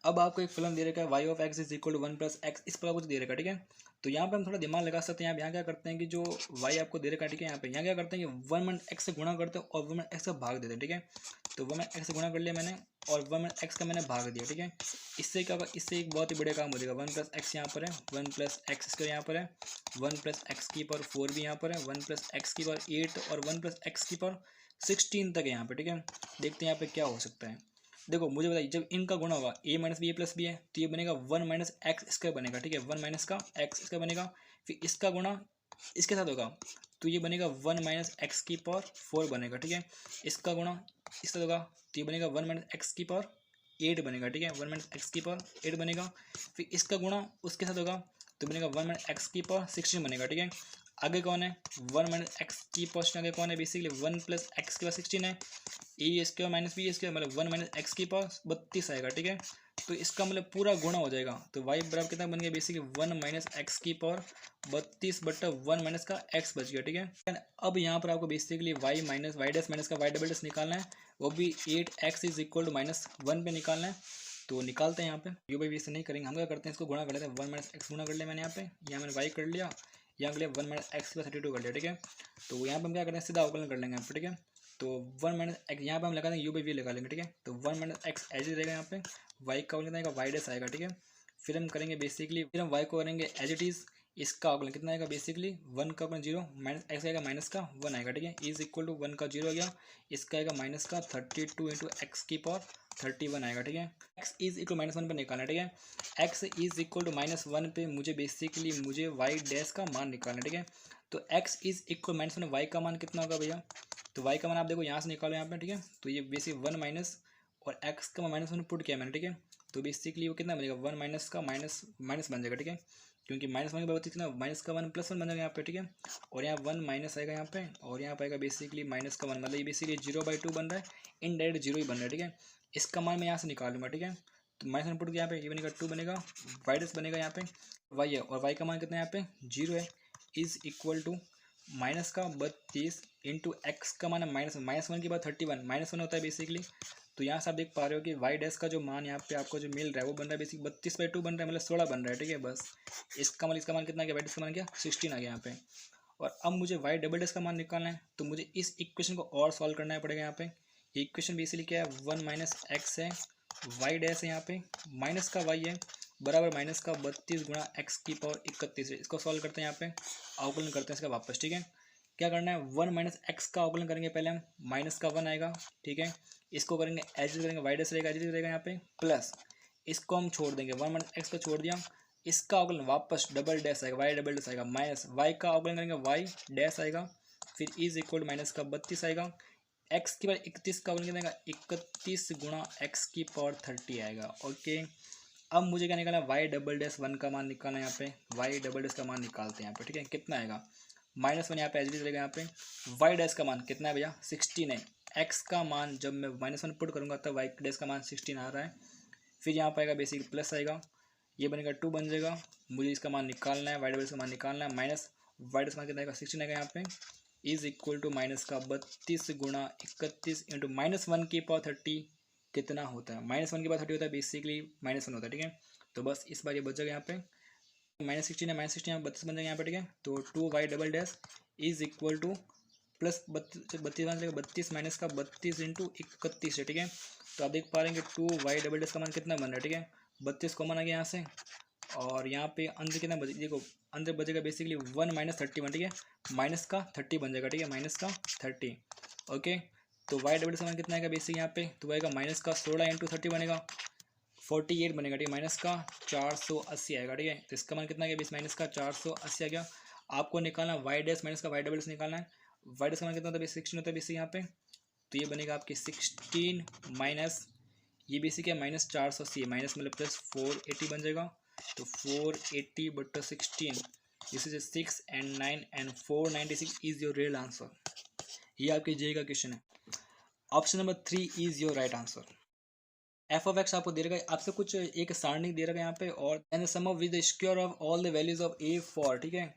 अब आपको एक फलन दे रखा है y of x is equal to 1 + x, इस पर कुछ दे रखा है, ठीक है। तो यहाँ पे हम थोड़ा दिमाग लगा सकते हैं। यहाँ क्या करते हैं कि जो वाई आपको दे रखा है, ठीक है, यहाँ क्या करते हैं कि 1 - x से गुणा करते हैं और 1 - x का भाग देते हैं, ठीक है। तो 1 - x से गुणा कर लिया मैंने और 1 - x का मैंने भाग दिया, ठीक है। इससे क्या होगा, इससे एक बहुत ही बड़े काम हो जाएगा। 1 + x यहाँ पर है, 1 + x² यहाँ पर है, 1 + x⁴ भी यहाँ पर है, 1 + x⁴ 8 और 1 + x⁴16 तक है यहाँ पे, ठीक है। देखते हैं यहाँ पे क्या हो सकता है। देखो मुझे बताइए, जब इनका गुणा होगा a - b a + b है तो ये बनेगा 1 - x² बनेगा, ठीक है। 1 - का x² बनेगा। फिर इसका गुणा इसके साथ होगा तो ये बनेगा 1 - x⁴ बनेगा, ठीक है। इसका गुणा इसके साथ होगा तो ये बनेगा 1 - x⁴8 बनेगा, ठीक है। 1 - x⁴8 बनेगा। फिर इसका गुणा उसके साथ होगा तो बनेगा 1 - x⁴16 बनेगा, ठीक है। आगे कौन है 1 - x⁴16 आगे कौन है, बेसिकली 1 + x⁴16 है। a² - b² मतलब 1 - x⁴32 आएगा, ठीक है। तो इसका मतलब पूरा गुणा हो जाएगा। तो y बराबर कितना बन गया, बेसिकली 1 - x⁴32 बटा 1 - का x बच गया, ठीक है। अब यहाँ पर आपको basically y minus y dash minus का y डबल डैश निकालना है, वो भी 8x इज इक्वल टू -1 पे निकालना है। तो निकालते हैं यहाँ पे। यू बाई वी से नहीं करेंगे, हम क्या करते हैं इसको गुणा कर लेते हैं। 1 - x गुणा कर लिया मैंने यहाँ पे, यहाँ मैंने y कर लिया, यहाँ कर लिया 1 - x⁴32 कर लिया, ठीक है। तो यहाँ पे हम क्या करें, सीधा अवकलन कर लेंगे यहाँ पे, ठीक है। तो 1 - x यहाँ पे हम लगा देंगे, यू बाई वी लगा लेंगे, ठीक है। तो 1 - x एज रहेगा यहाँ पे, y का अवकलन कितना आएगा, y डैश आएगा, ठीक है। फिर हम करेंगे बेसिकली, फिर हम y को करेंगे एज इट इज़। इसका अवकलन कितना आएगा, बेसिकली 1 का अवकलन 0 - x आएगा -1 आएगा, ठीक है। इज इक्वल टू 1 का 0 आ गया, इसका आएगा -32 × x⁴31 आएगा, ठीक है। x इज इक्वल -1 पे निकालना है, ठीक है। x इज इक्वल टू -1 पे मुझे बेसिकली मुझे y डैश का मान निकालना है, ठीक है। तो x इज इक्वल -1, y का मान कितना होगा भैया, तो y का मान आप देखो यहाँ से निकालो यहाँ पे, ठीक है। तो ये बेसिक 1 माइनस और x का -1 पुट किया मैंने, ठीक है। तो बेसिकली वो कितना बनेगा 1 माइनस का माइनस माइनस बन जाएगा, ठीक है। क्योंकि -1 के बराबर कितना माइनस का 1 + 1 बन जाएगा यहाँ पे, ठीक है। और यहाँ 1 माइनस आएगा यहाँ पे और यहाँ पे आएगा बेसिकली -1, मतलब ये बेसिकली 0/2 बन रहा है, इनडायरेक्ट 0 ही बन रहा है, ठीक है। इसका मान मैं यहाँ से निकालूंगा, ठीक है। तो -1 पुट यहाँ पे ये बनेगा 2 बनेगा, y डैश बनेगा यहाँ पे y है और y का मान कितना है यहाँ पे 0 है। Is equal to -32 into x का मान है -1 के बाद 31 -1 होता है बेसिकली। तो यहाँ से आप देख पा रहे हो कि वाई डैश का जो मान यहाँ पे आपको जो मिल रहा है वो बन रहा है बेसिक 32/2 बन रहा है, मतलब 16 बन रहा है, ठीक है। बस इसका मान कितना आ गया, वाई डैश का मान क्या 16 आ गया यहाँ पे। और अब मुझे वाई डबल डैश का मान निकालना है, तो मुझे इस इक्वेशन को और सॉल्व करना पड़ेगा यहाँ पे। इक्वेशन बेसिकली क्या है 1 - x है, वाई डैश है यहाँ पे, माइनस का वाई है बराबर -32 × x⁴31 है। इसको सॉल्व करते हैं, यहाँ पे अवकलन करते हैं इसका वापस, ठीक है। क्या करना है 1 - x का अवकलन करेंगे पहले हम, -1 आएगा, ठीक है। इसको करेंगे एज करेंगे, वाई डैश रहेगा एज रहेगा यहाँ पे, प्लस इसको हम छोड़ देंगे 1 - x को छोड़ दिया, इसका अवकलन वापस डबल डैश आएगा, वाई डबल डैश आएगा, माइनस वाई का अवकलन करेंगे वाई डैश आएगा, फिर इज इक्वल -32 आएगा, x की पावर 31 का अवकलन कितना आएगा 31 × x⁴30 आएगा, ओके। अब मुझे क्या निकालना है वाई डबल डैश 1 का मान निकालना है, यहाँ पे वाई डबल डैश का मान निकालते हैं यहाँ पे, ठीक है। कितना आएगा -1 यहाँ पे एज रहेगा, यहाँ पे वाई डैश का मान कितना है भैया 16 है। एक्स का मान जब मैं -1 पुट करूँगा तब वाई डैश का मान 16 आ रहा है। फिर यहाँ पर आएगा बेसिक प्लस आएगा, ये बनेगा 2 बन जाएगा, मुझे इसका मान निकालना है, वाई डबल डैश का मान निकालना है, माइनस वाई डैश का मान कितना आएगा 16 आएगा यहाँ पे, इज इक्वल टू -32 × 31 इंटू -1⁴30 कितना होता है, -1 के बाद 30 होता है, बेसिकली -1 होता है, ठीक है। तो बस इस बार ये बच जाएगा यहाँ पे -16 है, -16 यहाँ 32 बन जाएगा यहाँ पे, ठीक है। तो 2 y double dash is equal to plus 32 minus का 32 इंटू 31 है, ठीक है। तो आप देख पा रहे हैं कि 2 वाई डबल डैश का मान कितना बन रहा है, ठीक है। 32 कॉमन आ गया यहाँ से और यहाँ पे अंदर कितना बचे, देखो अंदर बचेगा बेसिकली 1 - 31, ठीक है। माइनस का 30 बन जाएगा, ठीक है, माइनस का 30, ओके। तो वाई डबल डैश का मान कितना आएगा बेसिक यहाँ पे, तो आएगा -16 इंटू 30 बनेगा 48 बनेगा, ठीक है, माइनस का 480 आएगा, ठीक है। तो इसका मान कितना आ गया माइनस का 480 आ गया। आपको निकालना वाई डैश माइनस का वाई डबल डैश निकालना है। वाई डैश का मान कितना होता है 16 होता है बेसिक यहाँ पे, तो ये बनेगा आपके 16 माइनस ये बेसिक है -480 माइनस मतलब +480 बन जाएगा। तो 480 बटा 16 this is 6 and 9 and 496 is your real answer. ये आपके जे का क्वेश्चन है। Option number 3 is your right answer. F of x आपको दे रखा है, आपसे कुछ एक सारणी दे रखा है यहाँ पे, और and sum of with the square of all the values of a four, ठीक है।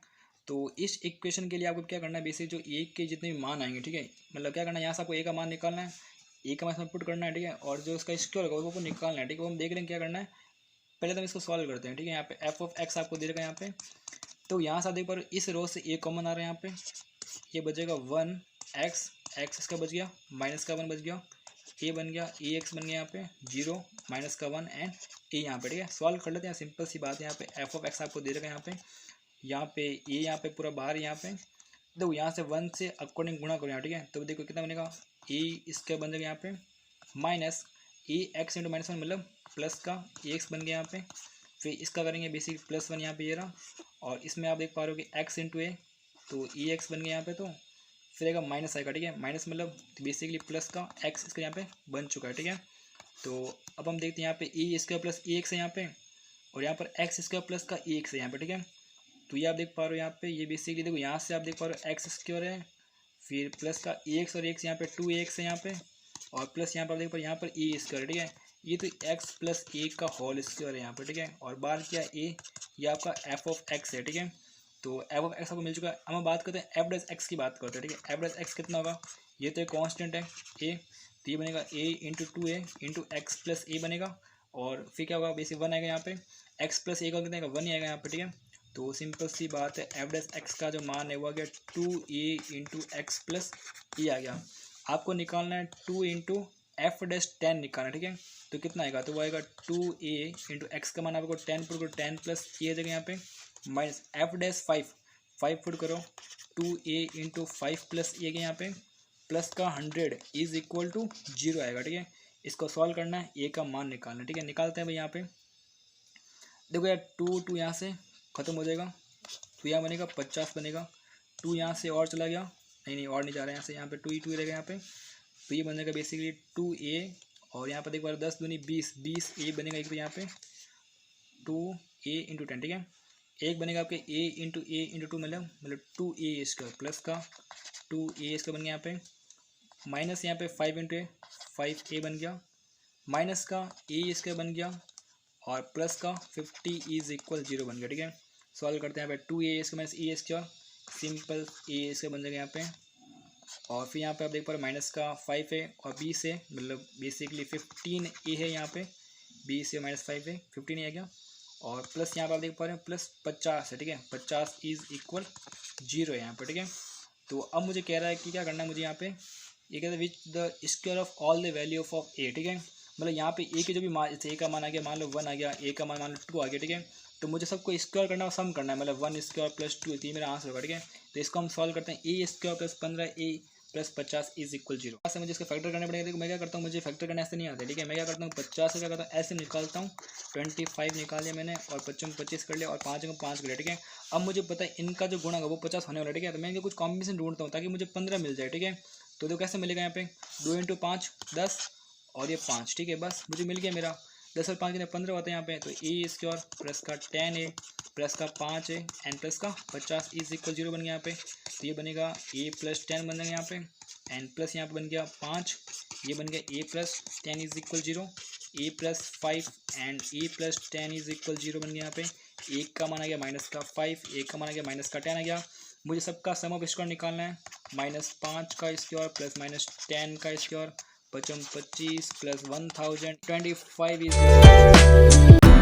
तो इस इक्वेशन के लिए आपको क्या करना है, बेसिक जो ए के जितने भी मान आएंगे, ठीक है, मतलब क्या करना है यहाँ से आपको ए का मान निकालना है, ए का मान इसमें पुट करना है, ठीक है, और जो इसका स्क्वायर होगा वो निकालना है, ठीक है। वो हम देख रहे हैं क्या करना है, पहले तो हम इसको सॉल्व करते हैं, ठीक है। यहाँ पे एफ ऑफ एक्स आपको दे रखा है यहाँ पे, तो यहाँ से आप देख पा रहे हो इस रो से ए कॉमन आ रहा है यहाँ पे, ये बचेगा 1x, एक्स इसका बच गया, माइनस का 1 बच गया, ए बन गया, ए एक्स बन गया यहाँ पे 0 माइनस का 1 एंड ए यहाँ पे, ठीक है। सॉल्व कर लेते हैं, सिंपल सी बात है। यहाँ पे एफ ऑफ एक्स आपको दे रखा है यहाँ पे ए यहाँ पे पूरा बाहर यहाँ पे, देखो यहाँ से 1 से अकॉर्डिंग गुणा करो यहाँ, ठीक है। तो देखो कितना बनेगा, ए इसका बन जाएगा यहाँ पे माइनस ए एक्स इंटू माइनस 1 मतलब प्लस का ए एक्स बन गया यहाँ पे, फिर इसका करेंगे बेसिक +1 यहाँ पे ये रहा, और इसमें आप देख पा रहे हो कि एक्स इंटू ए, तो ए एक्स बन गया यहाँ पे, तो फिर आएगा माइनस आएगा, ठीक है। माइनस मतलब बेसिकली प्लस का एक्स इसका यहाँ पे बन चुका है, ठीक है। तो अब हम देखते हैं यहाँ पे ए स्क्वायर प्लस ए एक्स है यहाँ पे, और यहाँ पर एक्स स्क्वायर प्लस का ए एक्स है यहाँ पे, ठीक है। तो ये आप देख पा रहे हो यहाँ पे, ये बेसिकली देखो यहाँ से आप देख पा रहे हो एक्स स्क्वायर है, फिर प्लस का ए एक्स और एक्स यहाँ पे 2x है यहाँ पे, और प्लस यहाँ पर देख पा रहे हो यहाँ पर ए स्क्वायर, ठीक है। ये तो एक्स प्लस ए का होल स्क्वायर है यहाँ पर, ठीक है, और बाहर क्या ए, ये आपका एफ ऑफ एक्स है, ठीक है। तो एफ ऑफ एक्स आपको मिल चुका है। अब हम बात करते हैं एफ डैश एक्स की बात करते हैं, ठीक है। एफ डैश एक्स कितना होगा, ये तो एक कॉन्स्टेंट है ए, तो ये बनेगा A into 2a into X plus A बनेगा, और फिर क्या होगा बेसिक 1 आएगा यहाँ पे, एक्स प्लस ए का कितना आएगा 1 ही आएगा यहाँ पे, ठीक है। तो सिंपल सी बात है, एफ डैश एक्स का जो मान है वो आ गया 2a इंटू एक्स प्लस ए आ गया। आपको निकालना है 2 इंटू एफ डैश 10 निकालना है, ठीक है। तो कितना आएगा, तो वो आएगा 2a इंटू एक्स का मान आपको 10 पुट करो, 10 प्लस ए आ जाएगा यहाँ पे, माइनस एफ डैश 5 पुट करो, 2a इंटू 5 प्लस ए यहाँ पे, प्लस का 100 इज इक्वल टू 0 आएगा, ठीक है। इसको सॉल्व करना है, ए का मान निकालना है, ठीक है। निकालते हैं भाई यहाँ पे, देखो यार 2 यहाँ से ख़त्म हो जाएगा, तो यहाँ बनेगा 50 बनेगा, 2 यहाँ से और चला गया, नहीं और नहीं जा रहा है यहाँ से, यहाँ पे 2 ही 2 रहेगा यहाँ पे, तो ये बनेगा बेसिकली 2a, और यहाँ पर देखो 10 दूनी 20 ए बनेगा एक, तो यहाँ पे 2a इंटू 10, ठीक है। एक बनेगा आपके a इंटू 2 मतलब 2a स्क्वायर प्लस का 2a स्क्वायर बन गया यहाँ पे, माइनस यहाँ पे 5 इंटू ए 5a बन गया, माइनस का a स्क्वायर बन गया, और प्लस का 50 इज इक्वल 0 बन गया, ठीक है। सॉल्व करते हैं यहाँ पे 2a square minus A square, simple a square बन जाएगा यहाँ पे, और फिर यहाँ पे आप देख पा रहे माइनस का 5 है और 20 है, मतलब बेसिकली 15a है यहाँ पे, 20 है माइनस 5 है 15 आ गया, और प्लस यहाँ पर आप देख पा रहे हैं प्लस 50 है, ठीक है। 50 इज इक्वल 0 है यहाँ पे, ठीक है। तो अब मुझे कह रहा है कि क्या करना है मुझे यहाँ पे, ये कहता है which the square of all the value of A, ठीक है। मतलब यहाँ पे ए के जो भी मान, जैसे ए का मान आ गया मान लो 1 आ गया, ए का मान लो 2 आ गया, ठीक है। तो मुझे सबको स्क्वायर करना और सम करना है, मतलब 1 स्क्वायर प्लस 2, ये मेरा आंसर होगा, ठीक है। तो इसको हम सॉल्व करते हैं, A square plus 15 A plus 50 is equal 0। ऐसे मुझे इसका फैक्टर करना पड़ेगा। देखो मैं क्या करता हूँ, मुझे फैक्टर करना ऐसे नहीं आता, ठीक है। मैं क्या करता हूँ 50 से क्या करता हूँ ऐसे निकालता हूँ, 25 निकाल लिया मैंने, और 25 में 25 कर लिया, और 5 को 5 कर लिया, ठीक है। अब मुझे पता है इनका जो गुणा होगा वो 50 होने वाला है, ठीक है। तो मैं इनका कुछ कॉम्बिनेशन ढूंढता हूँ ताकि मुझे 15 मिल जाए, ठीक है। तो देखो कैसे मिलेगा यहाँ पे 2 इंटू 5 10, और ये 5, ठीक है। बस मुझे मिल गया मेरा 10 और 5 कितने 15 होते हैं यहाँ पे। तो ए स्क्वायर प्लस का 10a प्लस का 5 है एंड प्लस का 50 इज इक्वल 0 बन गया यहाँ पे। तो ये बनेगा a प्लस 10 बन जाएगा यहाँ पे, एंड प्लस यहाँ पे बन गया 5, ये बन गया a plus 10 is equal 0, a plus 5 and a plus 10 is equal 0 बन गया यहाँ पे। एक का मान आ गया माइनस का 5, एक का मान आ गया माइनस का 10 आ गया। मुझे सबका सम ऑफ स्क्वायर निकालना है, -5 का स्क्वायर प्लस -10 का स्क्वायर 25 प्लस 1000 25 इज